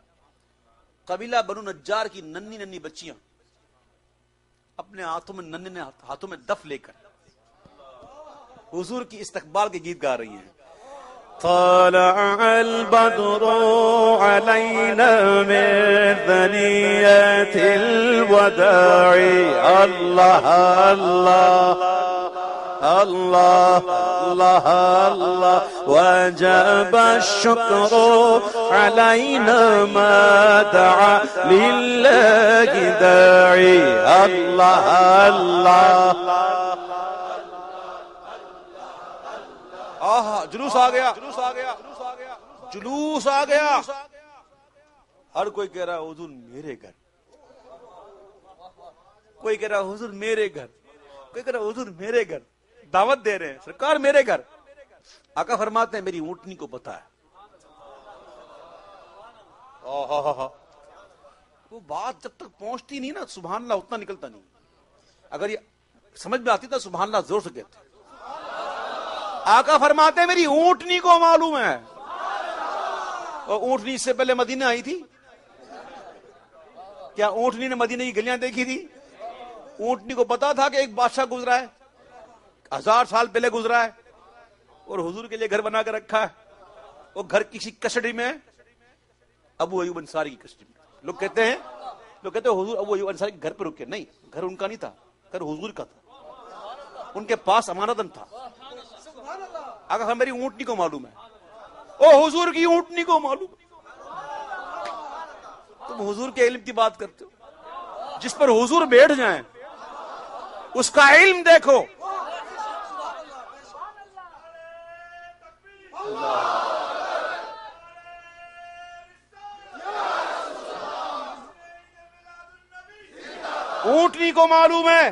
قبیلہ بنو نجار کی ننھی ننھی بچیاں اپنے ہاتھوں میں دف لے کر حضور کی استقبال کے گیت گا رہی ہیں. طلع البدر علينا من ثنية الوداع الله الله الله الله الله وجب الشكر علينا ما دعا لله داعي الله الله. جلوس آ گیا، جلوس آ گیا. ہر کوئی کہہ رہا حضور میرے گھر، کوئی کہہ رہا حضور میرے گھر، کوئی کہہ رہا حضور میرے گھر. دعوت دے رہے ہیں سرکار میرے گھر. آقا فرماتے ہیں میری اونٹنی کو پتہ ہے. وہ بات جب تک پہنچتی نہیں نا سبحان اللہ اتنا نکلتا نہیں. اگر یہ سمجھ میں آتی تھا سبحان اللہ زور سے کہتے. آقا فرماتے ہیں میری اونٹنی کو معلوم ہے. اور اونٹنی اس سے پہلے مدینہ آئی تھی کیا؟ اونٹنی نے مدینہ کی گلیاں دیکھی تھی؟ اونٹنی کو پتا تھا کہ ایک بادشاہ گزرا ہے 1000 سال پہلے گزرا ہے اور حضور کے لیے گھر بنا کر رکھا ہے. وہ گھر کسی کسٹڈی میں ابو ایوب انصاری کی کسٹڈی میں. لوگ کہتے ہیں حضور ابو ایوب انصاری کے گھر پہ رکے. نہیں، گھر ان کا نہیں تھا، گھر حضور کا تھا. ان کے پاس امانتاً تھا. اگر میری اونٹنی کو معلوم ہے، او حضور کی اونٹنی کو معلوم ہے. تم حضور کے علم کی بات کرتے ہو. جس پر حضور بیٹھ جائیں اس کا علم دیکھو. اونٹنی کو معلوم ہے.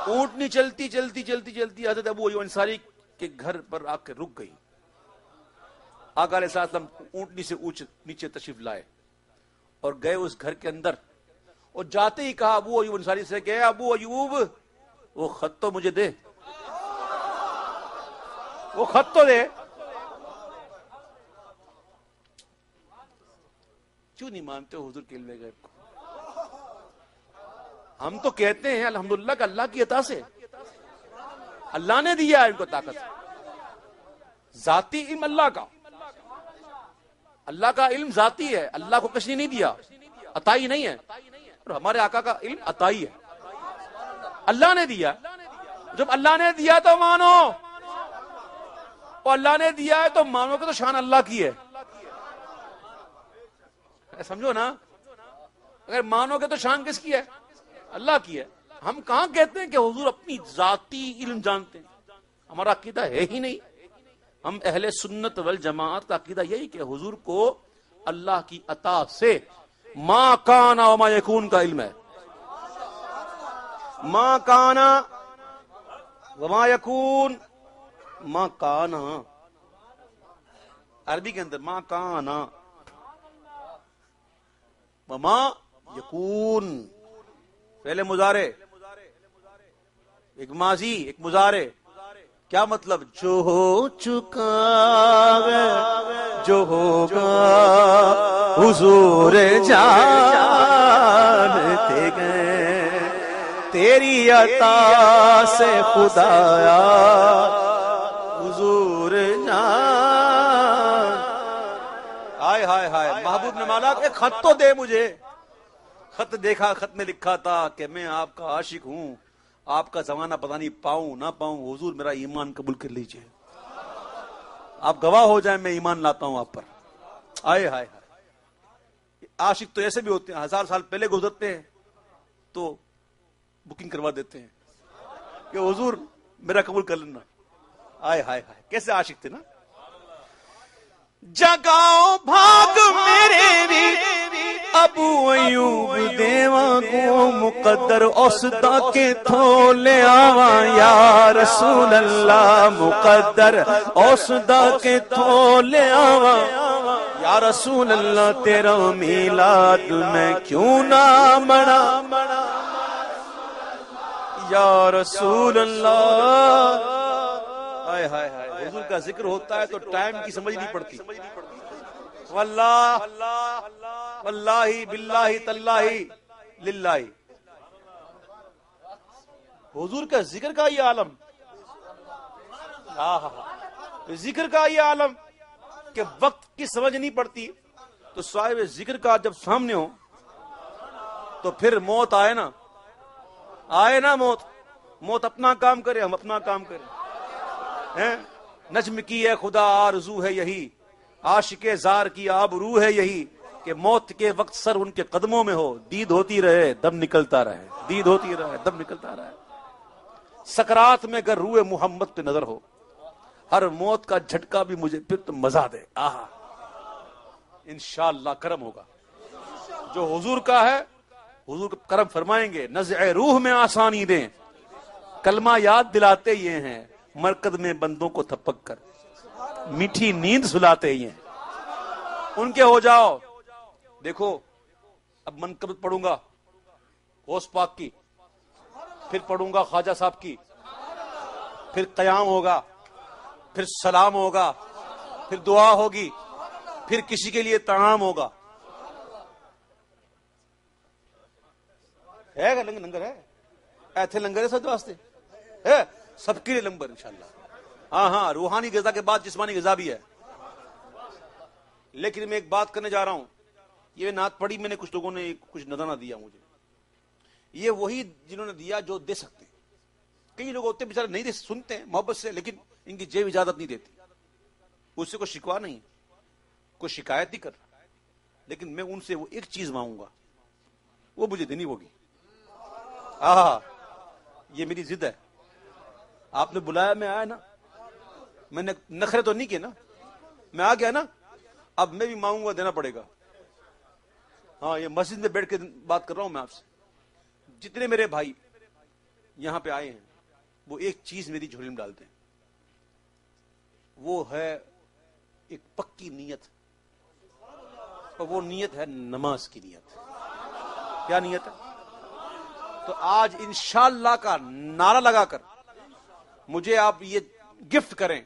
اونٹنی چلتی چلتی چلتی چلتی حضرت ابو ایوب انصاری کے گھر پر آ کے رک گئی. آقا علیہ السلام اونٹنی سے نیچے تشریف لائے اور گئے اس گھر کے اندر. اور جاتے ہی کہا ابو ایوب انصاری سے کہ ابو ایوب وہ خط تو مجھے دے، وہ خط تو دے. کیوں نہیں مانتے ہو حضور کے علم غیب کو؟ ہم تو کہتے ہیں الحمدللہ کہ اللہ کی عطا سے اللہ نے دیا ہے ان کو طاقت. ذاتی علم اللہ کا، اللہ کا علم ذاتی ہے. اللہ کو کچھ نہیں دیا، عطائی نہیں ہے. اور ہمارے آقا کا علم عطائی ہے، اللہ نے دیا. جب اللہ نے دیا تو مانو، اور اللہ نے دیا ہے تو مانو کہ تو شان اللہ کی ہے. سمجھو نا، اگر مانو کہ تو شان کس کی ہے؟ اللہ کی ہے. ہم کہاں کہتے ہیں کہ حضور اپنی ذاتی علم جانتے ہیں؟ ہمارا عقیدہ ہے ہی نہیں. ہم اہل سنت والجماعت کا عقیدہ یہی کہ حضور کو اللہ کی عطا سے ما کانا و ما یکون کا علم ہے. ما کانا و ما یکون. ما کانا عربی کے اندر ما کانا و ما یکون، پہلے مضارع، ایک ماضی ایک مضارع. کیا مطلب؟ جو ہو چکا جو ہوگا حضور جانتے گئے تیری عطا سے خدایا حضور جان. ہائے ہائے ہائے. محبوب نے مالا کہ خط تو دے مجھے. خط دیکھا، خط میں لکھا تھا کہ میں آپ کا عاشق ہوں، آپ کا زمانہ پتہ نہیں پاؤں نہ پاؤں، حضور میرا ایمان قبول کر لیجئے. آپ گواہ ہو جائیں میں ایمان لاتا ہوں آپ پر. آئے ہائے ہائے. عاشق تو ایسے بھی ہوتے ہیں 1000 سال پہلے گزرتے ہیں تو بکنگ کروا دیتے ہیں کہ حضور میرا قبول کر لینا. آئے ہائے ہائے. کیسے عاشق تھے نا. جگاؤ بھاگ میرے بھی ابو ایوب دیواں کو مقدر اس دا کے تھو لے آواں یا رسول اللہ مقدر اس دا کے تھو لے آواں یا رسول اللہ تیرا میلاد میں کیوں نہ منا یا رسول اللہ. ہائے ہائے ہائے حضور کا ذکر ہوتا ہے تو ٹائم کی سمجھ نہیں پڑتی. واللہ واللہ باللہ تاللہ للہ حضور کا ذکر کا یہ عالم ذکر کا یہ عالم کہ وقت کی سمجھ نہیں پڑتی. تو صاحب ذکر کا جب سامنے ہو تو پھر موت آئے نا موت اپنا کام کرے ہم اپنا کام کریں. نجم کی ہے خدا آرزو ہے یہی عاشق زار کی آبرو ہے یہی کہ موت کے وقت سر ان کے قدموں میں ہو دید ہوتی رہے دم نکلتا رہے دید ہوتی رہے دم نکلتا رہے. سکرات میں اگر روح محمد پہ نظر ہو ہر موت کا جھٹکا بھی مجھے پھر تو مزہ دے. آہا انشاءاللہ کرم ہوگا جو حضور کا ہے. حضور کرم فرمائیں گے نزع روح میں آسانی دیں کلمہ یاد دلاتے یہ ہیں مرکز میں بندوں کو تھپک کر میٹھی نیند سلاتے ہی ہیں. ان کے ہو جاؤ. دیکھو اب منقبت پڑھوں گا غوث پاک کی پھر پڑھوں گا خواجہ صاحب کی پھر قیام ہوگا پھر سلام ہوگا پھر دعا ہوگی پھر کسی کے لیے طعام ہوگا. ہے گا لنگر ہے ایتھے لنگر ہے سب واسطے ہے سب کے لیے لنگر انشاءاللہ. ہاں روحانی غذا کے بعد جسمانی غذا بھی ہے. لیکن میں ایک بات کرنے جا رہا ہوں. یہ نعت پڑھی میں نے کچھ لوگوں نے کچھ نذرانہ دیا مجھے. یہ وہی جنہوں نے دیا جو دے سکتے. کئی لوگ ہوتے بیچارے نہیں دے سنتے ہیں محبت سے لیکن ان کی جیب اجازت نہیں دیتی. اس سے کوئی شکوا نہیں کوئی شکایت نہیں کر رہا لیکن میں ان سے وہ ایک چیز مانگوں گا وہ مجھے دینی ہوگی. یہ میری ضد ہے. آپ نے بلایا میں آیا نا میں نے نخرے تو نہیں کیے نا میں آ گیا نا اب میں بھی مانگوں گا دینا پڑے گا. ہاں یہ مسجد میں بیٹھ کے بات کر رہا ہوں میں آپ سے. جتنے میرے بھائی یہاں پہ آئے ہیں وہ ایک چیز میری جھولی میں ڈالتے ہیں وہ ہے ایک پکی نیت اور وہ نیت ہے نماز کی نیت. کیا نیت ہے؟ تو آج انشاءاللہ کا نعرہ لگا کر مجھے آپ یہ گفٹ کریں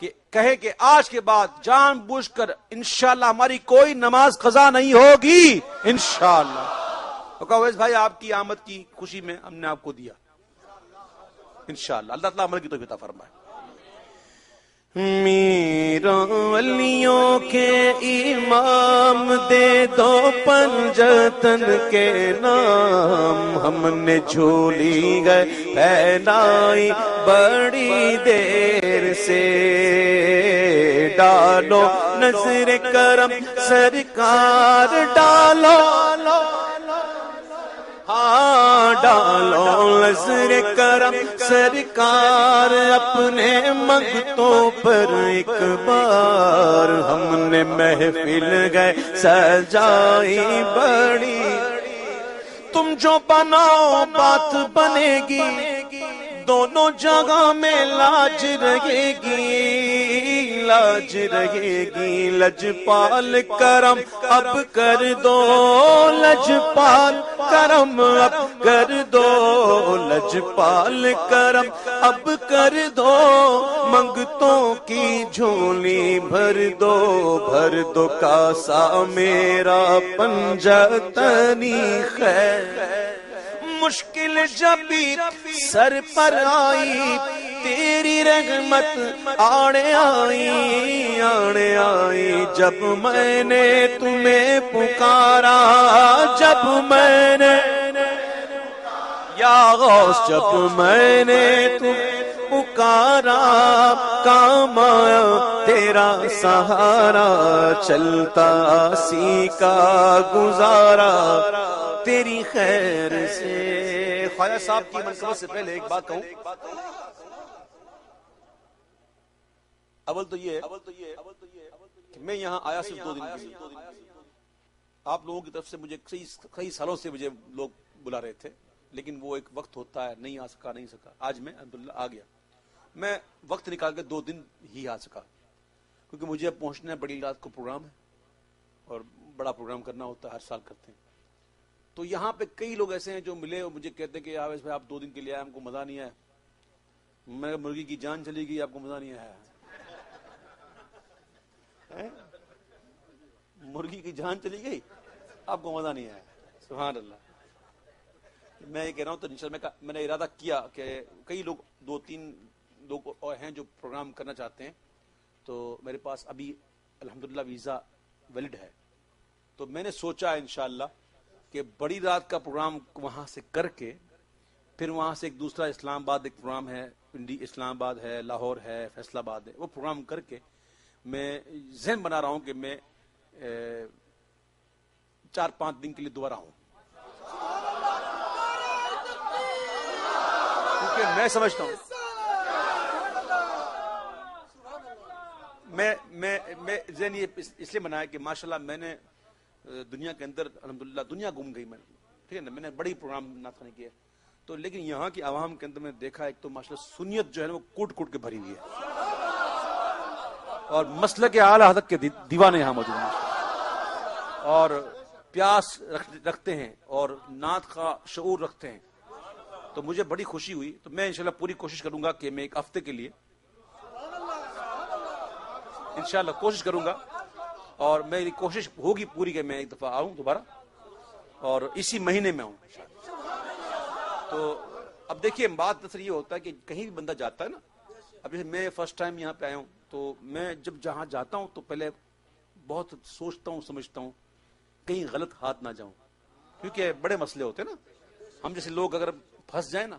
کہ کہے کہ آج کے بعد جان بوجھ کر انشاءاللہ ہماری کوئی نماز قضا نہیں ہوگی انشاءاللہ. تو کہا ویس بھائی آپ کی آمد کی خوشی میں ہم نے آپ کو دیا انشاءاللہ. اللہ تعالیٰ عمل کی توفیق عطا فرمائے. میرا ولیوں کے امام دے دو پنجتن کے نام ہم نے جھولی گئے پہنائی بڑی دیر سے ڈالو نظر کرم سرکار ڈالو ڈالو نظر کرم سرکار اپنے منگتوں پر ایک بار ہم نے محفل گئے سجائی بڑی. تم جو بناؤ بات بنے گی دونوں جگہ میں لاج رہے گی لاج رہے گی. لجپال کرم اب کر دو لجپال کرم اب کر دو لجپال کرم اب کر دو منگتوں کی جھولی بھر دو کاسا میرا پنجتنی خیر. مشکل جب سر پر آئی تیری رحمت آڑے آئی جب میں نے تمہیں پکارا جب میں نے یا غوث جب میں نے تمہیں پکارا کام آیا تیرا سہارا چلتا سی کا گزارا تیری خیر سے. خواجہ صاحب کی منقبت سے پہلے ایک بات کہوں. اول تو یہ کہ میں یہاں آیا صرف 2 دن کے لیے آپ لوگوں کی طرف سے مجھے کئی سالوں سے مجھے لوگ بلا رہے تھے، لیکن وہ ایک وقت ہوتا ہے، نہیں آ سکا. آج میں الحمدللہ آ گیا. میں وقت نکال کے 2 دن ہی آ سکا، کیونکہ مجھے اب پہنچنا ہے، بڑی رات کو پروگرام ہے اور بڑا پروگرام کرنا ہوتا ہے، ہر سال کرتے ہیں. تو یہاں پہ کئی لوگ ایسے ہیں جو ملے اور مجھے کہتے ہیں کہ آویز بھائی آپ 2 دن کے لیے آئے، ہم کو مزہ نہیں آیا. میں مرغی کی جان چلی گئی، آپ کو مزہ نہیں آیا. مرغی کی جان چلی گئی، آپ کو مزہ نہیں آیا. سبحان اللہ. میں یہ کہہ رہا ہوں تو انشاءاللہ میں نے ارادہ کیا کہ کئی لوگ 2-3 لوگ اور ہیں جو پروگرام کرنا چاہتے ہیں، تو میرے پاس ابھی الحمدللہ ویزا ویلڈ ہے. تو میں نے سوچا انشاءاللہ کہ بڑی رات کا پروگرام وہاں سے کر کے پھر وہاں سے ایک دوسرا اسلام آباد ایک پروگرام ہے، اسلام آباد ہے، لاہور ہے، فیصل آباد ہے، وہ پروگرام کر کے میں ذہن بنا رہا ہوں کہ میں 4-5 دن کے لیے دوبارہ ہوں. کیونکہ میں سمجھتا ہوں میں ذہن یہ اس لیے بنایا کہ ماشاءاللہ میں نے دنیا کے اندر الحمدللہ دنیا گھوم گئی میں، ٹھیک ہے نا، میں نے بڑی پروگرام ناتخانی کیے، تو لیکن یہاں کی عوام کے اندر میں نے دیکھا ایک تو ماشاءاللہ سنیت جو ہے نا وہ کوٹ کوٹ کے بھری ہوئی ہے، اور مسلک اعلی حضرت کے دیوانے یہاں موجود ہیں، اور پیاس رکھتے ہیں اور نعت کا شعور رکھتے ہیں. تو مجھے بڑی خوشی ہوئی. تو میں انشاءاللہ پوری کوشش کروں گا کہ میں ایک ہفتے کے لیے انشاءاللہ کوشش کروں گا، اور میری کوشش ہوگی پوری کہ میں ایک دفعہ آؤں دوبارہ، اور اسی مہینے میں آؤں. تو اب دیکھیے بات دراصل یہ ہوتا ہے کہ کہیں بھی بندہ جاتا ہے نا، اب جیسے میں فرسٹ ٹائم یہاں پہ آیا ہوں، تو میں جب جہاں جاتا ہوں تو پہلے بہت سوچتا ہوں سمجھتا ہوں کہیں غلط ہاتھ نہ جاؤں، کیونکہ بڑے مسئلے ہوتے ہیں نا. ہم جیسے لوگ اگر پھنس جائیں نا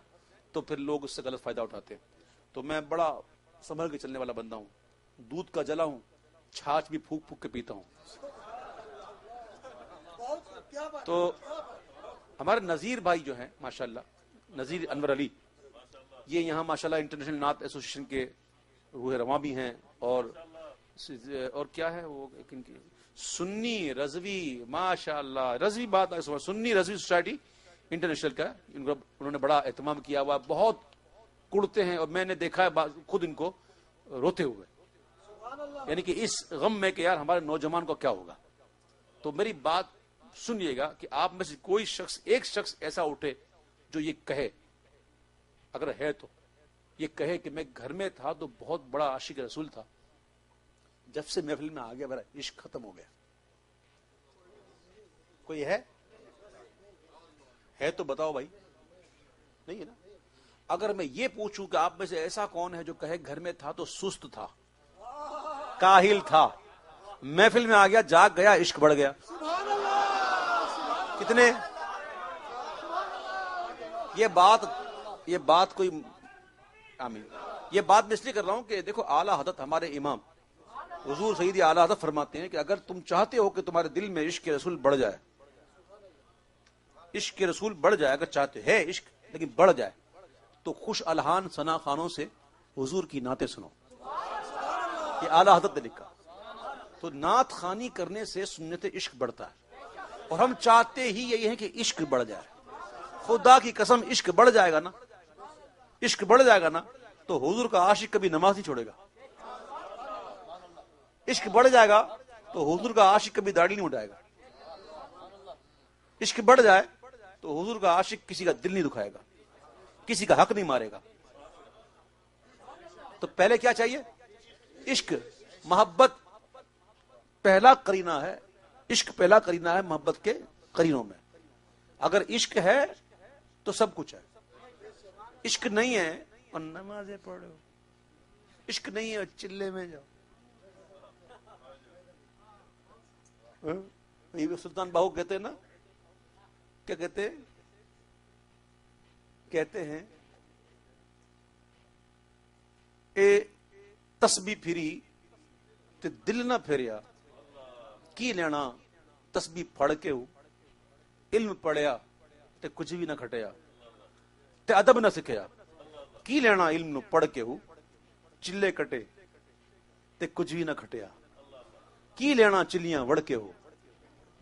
تو پھر لوگ اس سے غلط فائدہ اٹھاتے ہیں. تو میں بڑا سنبھل کے چلنے والا بندہ ہوں، دودھ کا جلا ہوں، چھاچ بھی پھونک پھونک کے پیتا ہوں. تو ہمارے نذیر بھائی جو ہیں ماشاءاللہ، نذیر انور علی، یہ یہاں ماشاءاللہ انٹرنیشنل نعت ایسوسیشن کے روح رواں بھی ہیں، اور کیا ہے وہ سنی رضوی، ماشاءاللہ رضوی بات سنی رضوی سوسائٹی انٹرنیشنل کا انہوں نے بڑا اہتمام کیا ہوا، بہت کڑتے ہیں، اور میں نے دیکھا ہے خود ان کو روتے ہوئے، یعنی کہ اس غم میں کہ یار ہمارے نوجوان کو کیا ہوگا. تو میری بات سنیے گا کہ آپ میں سے کوئی شخص، ایک شخص ایسا اٹھے جو یہ کہے، اگر ہے تو یہ کہے کہ میں گھر میں تھا تو بہت بڑا عاشق رسول تھا، جب سے محفل میں آ گیا میرا عشق ختم ہو گیا. کوئی ہے تو بتاؤ بھائی. نہیں ہے نا. اگر میں یہ پوچھوں کہ آپ میں سے ایسا کون ہے جو کہے گھر میں تھا تو سست تھا، کاہل تھا، محفل میں آ گیا جاگ گیا عشق بڑھ گیا، کتنے؟ یہ بات کوئی آمین. یہ بات میں اس لیے کر رہا ہوں کہ دیکھو اعلی حضرت ہمارے امام حضور سیدی اعلی حضرت فرماتے ہیں کہ اگر تم چاہتے ہو کہ تمہارے دل میں عشق رسول بڑھ جائے، عشق رسول بڑھ جائے، اگر چاہتے ہے عشق لیکن بڑھ جائے، تو خوش الحان ثنا خانوں سے حضور کی نعتیں سنو. یہ اعلی حضرت نے لکھا. تو نعت خوانی کرنے سے سنت عشق بڑھتا ہے، اور ہم چاہتے ہی یہی ہے کہ عشق بڑھ جائے. خدا کی قسم عشق بڑھ جائے گا نا، عشق بڑھ جائے گا نا تو حضور کا عاشق کبھی نماز نہیں چھوڑے گا. عشق بڑھ جائے گا تو حضور کا عاشق کبھی داڑھی نہیں اٹھائے گا. عشق بڑھ جائے تو حضور کا عاشق کسی کا دل نہیں دکھائے گا، کسی کا حق نہیں مارے گا. تو پہلے کیا چاہیے؟ عشق. محبت پہلا قرینہ ہے، عشق پہلا قرینہ ہے محبت کے قرینوں میں. اگر عشق ہے تو سب کچھ ہے. عشق نہیں ہے اور نمازیں پڑھو، عشق نہیں ہے اور چلے میں جاؤ. سلطان باہو کہتے ہیں نا، کیا کہتے ہیں اے تسبیح پھری تے دل نہ پھیریا، کی لینا تسبیح پڑھ کے ہو، علم پڑھیا تے کچھ بھی نہ کھٹیا، تے ادب نہ سکھیا. کی لینا علم نو پڑھ کے ہو، چلے کٹے تے کچھ بھی نہ کھٹیا. کی لینا چلیاں وڑ کے ہو،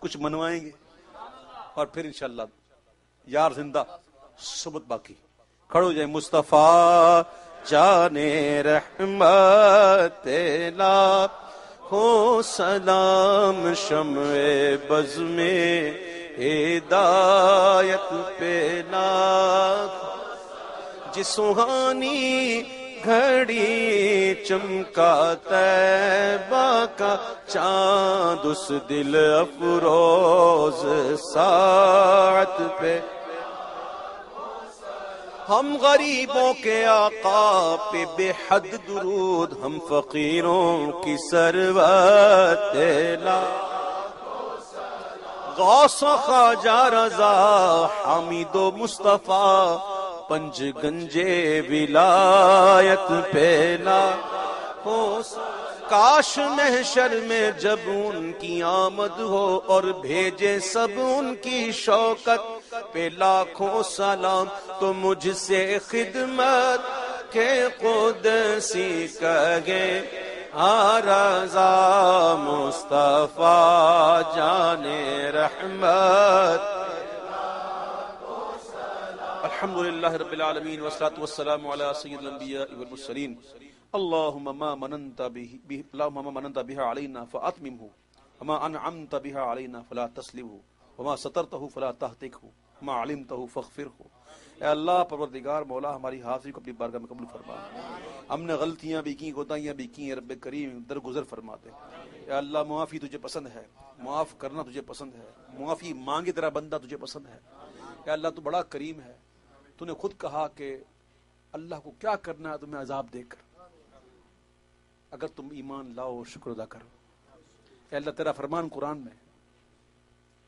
کچھ منوائیں گے اور پھر انشاءاللہ یار زندہ صبح باقی. کھڑے ہو جائیں. مصطفیٰ جانے رحمت لا ہو سلام شمع بز میں ہدایت پہ لاکھ جس سہانی گھڑی چمکا طیبہ کا چاند اس دل افروز ساعت پہ. ہم غریبوں کے آقا پہ بے حد درود، ہم فقیروں کی ثروت لا غوث و خواجہ رضا حمید و مصطفیٰ پنج گنجے ولایت پہ لا ہو. کاش محشر میں جب ان کی آمد ہو اور بھیجے سب ان کی شوکت پہ لاکھوں سلام، تو مجھ سے خدمت کے قدسی کہے رضا مصطفیٰ جانے رحمت. الحمدللہ رب العالمین والصلاة والسلام علی سید الانبیاء والمرسلین. اللہم ما مننت بها علینا فاتممہ وما انعمت بها علینا فلا تسلبہ وما سترتہ فلا تہتکہ وما علمتہ فاغفرہ. اے اللہ پروردگار مولا ہماری حاضری کو اپنی بارگاہ میں قبول فرما. ہم نے غلطیاں بھی کی، کوتاہیاں بھی کی، رب کریم درگزر فرما دے. اے اللہ معافی تجھے پسند ہے، معاف کرنا تجھے پسند ہے، معافی مانگے تیرا بندہ تجھے پسند ہے. اے اللہ تو بڑا کریم ہے. تو نے خود کہا کہ اللہ کو کیا کرنا ہے تمہیں عذاب دے کر، اگر تم ایمان لاؤ شکر ادا کرو. اے اللہ تیرا فرمان قرآن میں.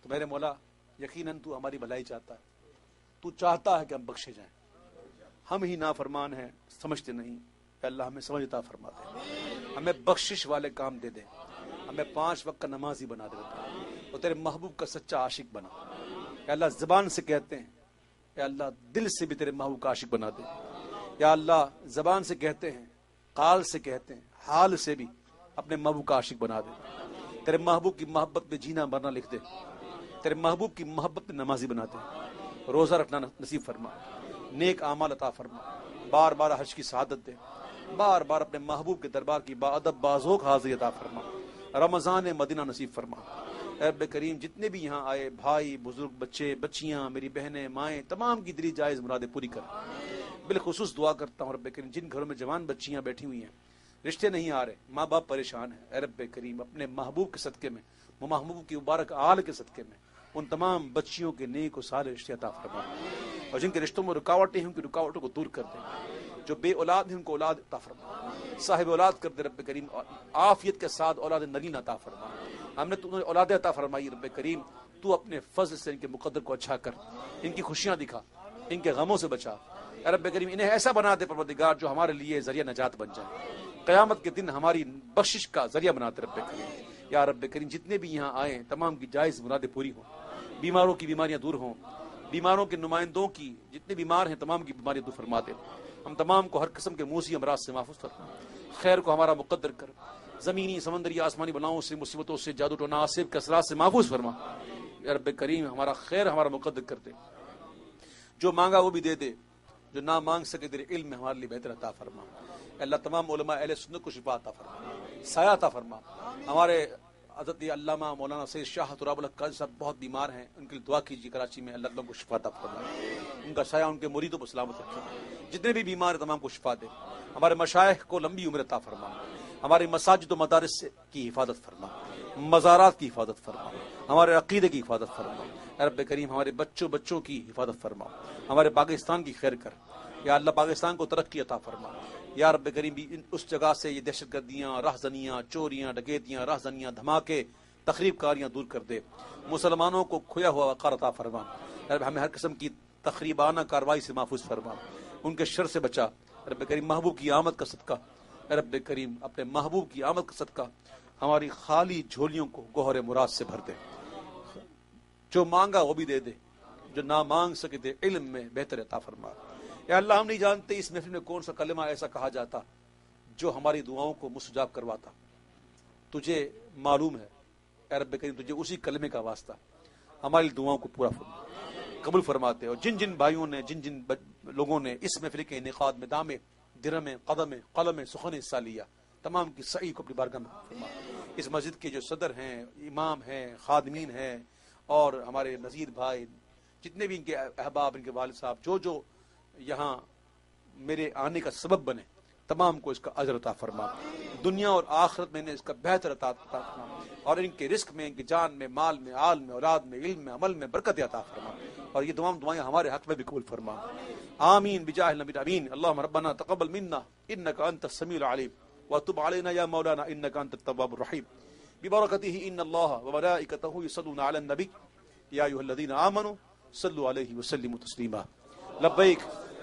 تو میرے مولا یقیناً تو ہماری بھلائی چاہتا ہے، تو چاہتا ہے کہ ہم بخشے جائیں. ہم ہی نافرمان ہیں، سمجھتے نہیں. اے اللہ ہمیں سمجھ عطا فرما دے، ہمیں بخشش والے کام دے دے، ہمیں 5 وقت کا نمازی بنا دے اور تیرے محبوب کا سچا عاشق بنا. اے اللہ زبان سے کہتے ہیں، اے اللہ دل سے بھی تیرے محبوب کا عاشق بنا دے. یا اللہ زبان سے کہتے ہیں، قال سے کہتے ہیں، حال سے بھی اپنے محبوب کا عاشق بنا دے. تیرے محبوب کی محبت میں جینا مرنا لکھ دے. تیرے محبوب کی محبت میں نمازی بنا دے. روزہ رکھنا نصیب فرما، نیک اعمال عطا فرما، بار بار حج کی سعادت دے، بار بار اپنے محبوب کے دربار کی باادب بازوق حاضری عطا فرما، رمضان مدینہ نصیب فرما. اے رب کریم جتنے بھی یہاں آئے بھائی بزرگ بچے بچیاں میری بہنیں مائیں تمام کی دلی جائز مرادیں پوری کر. بالخصوص دعا کرتا ہوں رب کریم جن گھروں میں جوان بچیاں بیٹھی ہوئی ہیں، رشتے نہیں آ رہے، ماں باپ پریشان ہیں، اے رب کریم اپنے محبوب کے صدقے میں، وہ محبوب کی مبارک آل کے صدقے میں ان تمام بچیوں کے نیک و صالح رشتے عطا فرما. اور جن کے رشتوں میں رکاوٹیں ہیں ان کی رکاوٹوں کو دور کر دے. جو بے اولاد ہیں ان کو اولاد عطا فرما، صاحب اولاد کر دے رب کریم، عافیت کے ساتھ اولاد نرین عطا فرما. ہم نے تمہیں اولاد عطا فرمائی رب کریم، تو اپنے فضل سے ان کے مقدر کو اچھا کر، ان کی خوشیاں دکھا، ان کے غموں سے بچا. اے رب کریم انہیں ایسا بنا دے پروردگار جو ہمارے لیے ذریعہ نجات بن جائے، قیامت کے دن ہماری بخشش کا ذریعہ بناتے رب کریم. یا رب کریم جتنے بھی یہاں آئے تمام کی جائز مرادیں پوری ہوں، بیماروں کی بیماریاں دور ہوں، بیماروں کے نمائندوں کی جتنے بیمار ہیں تمام کی بیماریاں دور فرما دے. ہم تمام کو ہر قسم کے موذی امراض سے محفوظ فرما، خیر کو ہمارا مقدر کر، زمینی سمندری آسمانی بلاؤں سے مصیبتوں سے جادو ٹونا آصف کے اثرات سے محفوظ فرما. یا رب کریم ہمارا خیر ہمارا مقدر کر دے، جو مانگا وہ بھی دے دے، جو نہ مانگ سکے تیرے علم میں ہمارے لیے بہتر عطا فرما. اللہ تمام علماء اہل سنت کو شفا عطا فرما، سایہ عطا فرما. ہمارے حضرت علامہ مولانا سید شاہ تراب الحق قادری صاحب بہت بیمار ہیں، ان کے لیے دعا کیجیے کراچی میں، اللہ تعالیٰ کو شفا عطا فرما، ان کا سایہ ان کے مریدوں کو سلامت رکھے. جتنے بھی بیمار ہیں تمام کو شفا دے. ہمارے مشائخ کو لمبی عمر عطا فرما، ہماری مساجد و مدارس کی حفاظت فرما، مزارات کی حفاظت فرما، ہمارے عقیدے کی حفاظت فرما. اے رب کریم ہمارے بچوں کی حفاظت فرما، ہمارے پاکستان کی خیر کر. یا اللہ پاکستان کو ترقی عطا فرما. یا رب کریم بھی اس جگہ سے یہ دہشت گردیاں، راہزنیاں، چوریاں، ڈکیتیاں، راہزنیاں، دھماکے، تخریب کاریاں دور کر دے. مسلمانوں کو کھویا ہوا وقار عطا فرما. ہمیں ہر قسم کی تخریبانہ کاروائی سے محفوظ فرما، ان کے شر سے بچا. رب کریم محبوب کی آمد کا صدقہ، رب کریم اپنے محبوب کی آمد کا صدقہ ہماری خالی جھولیوں کو گوہر مراد سے بھر دے. جو مانگا وہ بھی دے دے، جو نہ مانگ سکے دے علم میں بہتر عطا فرما. یا اللہ ہم نہیں جانتے اس محفل میں کون سا کلمہ ایسا کہا جاتا جو ہماری دعاؤں کو مستجاب کرواتا. تجھے معلوم ہے. اے رب کریم تجھے اسی کلمے کا واسطہ ہماری دعاؤں کو پورا قبول فرماتے. اور جن جن بھائیوں نے جن جن لوگوں نے اس محفل کے انعقاد میں دامے درم قدم قلم سخن حصہ لیا, تمام کی سعی کو اپنی بارگاہ میں فرما. اس مسجد کے جو صدر ہیں, امام ہیں, خادمین ہیں, اور ہمارے نذیر بھائی, جتنے بھی ان کے احباب, ان کے والد صاحب, جو جو یہاں میرے آنے کا سبب بنے, تمام کو اس کا اجر عطا فرما. دنیا اور آخرت میں انہیں اس کا بہتر عطا فرما, اور ان کے رزق میں, ان کی جان میں, مال میں, آل میں, اولاد میں, علم میں, عمل میں برکت عطا فرما. اور یہ تمام دعائیں ہمارے حق میں بھی قبول فرما. آمین بجاہ النبی امین. اللهم ربنا تقبل منا انك انت السميع العليم وتب علينا يا مولانا انك انت التواب الرحيم ببركته ان الله وملائكته يصلون على النبي يا ايها الذين امنوا صلوا عليه وسلموا تسليما. لبيك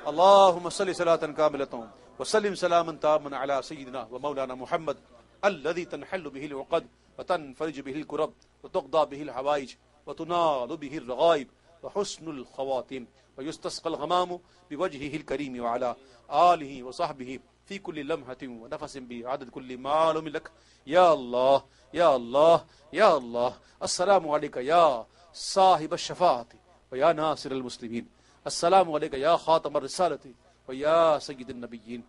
اللهم صل صلاة كاملة وسلم سلاما تاما على سيدنا ومولانا محمد الذي تنحل به العقد وتنفرج به الكرب وتقضى به الحوائج وتنال به الرغائب وحسن الخواتم ويستسقى الغمام بوجهه الكريم وعلى آله وصحبه في كل لمحة ونفس بعدد كل معلوم لك يا الله يا الله يا الله. السلام عليك يا صاحب الشفاعة ويا ناصر المسلمين. السلام عليك يا خاتم الرسالة ويا سيد النبيين.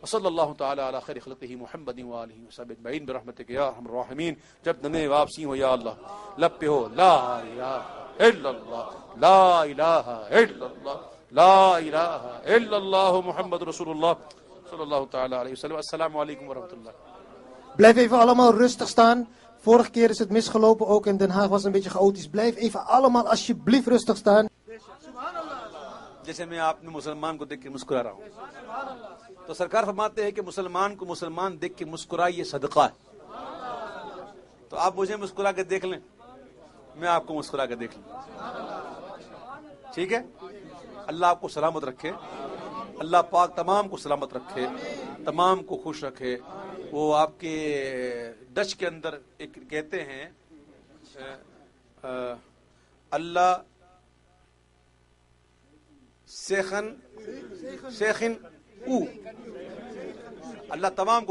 وصلی اللہ تعالی علی خیر خلقہ محمد وآلہ وصحبہ اجمعین برحمتک یا ارحم الراحمین. جب دمے واپسی ہو یا اللہ, لب پہ ہو لا الہ الا اللہ, لا الہ الا اللہ, لا الہ الا اللہ محمد رسول اللہ صلی اللہ تعالی علیہ وسلم. السلام علیکم ورحمۃ اللہ. Blijf even allemaal rustig staan. Vorige keer is het misgelopen, ook in Den Haag was het een beetje chaotisch. Blijf even allemaal alsjeblieft rustig staan. جیسے میں آپ میں مسلمان کو دیکھ کے مسکرا رہا ہوں, تو سرکار فرماتے ہیں کہ مسلمان کو مسلمان دیکھ کے مسکرائے, یہ صدقہ ہے. تو آپ مجھے مسکرا کے دیکھ لیں, میں آپ کو مسکرا کے دیکھ لوں. ٹھیک ہے. اللہ آپ کو سلامت رکھے, اللہ پاک تمام کو سلامت رکھے, تمام کو خوش رکھے. وہ آپ کے ڈچ کے اندر ایک کہتے ہیں اللہ شیخن او, اللہ تمام کو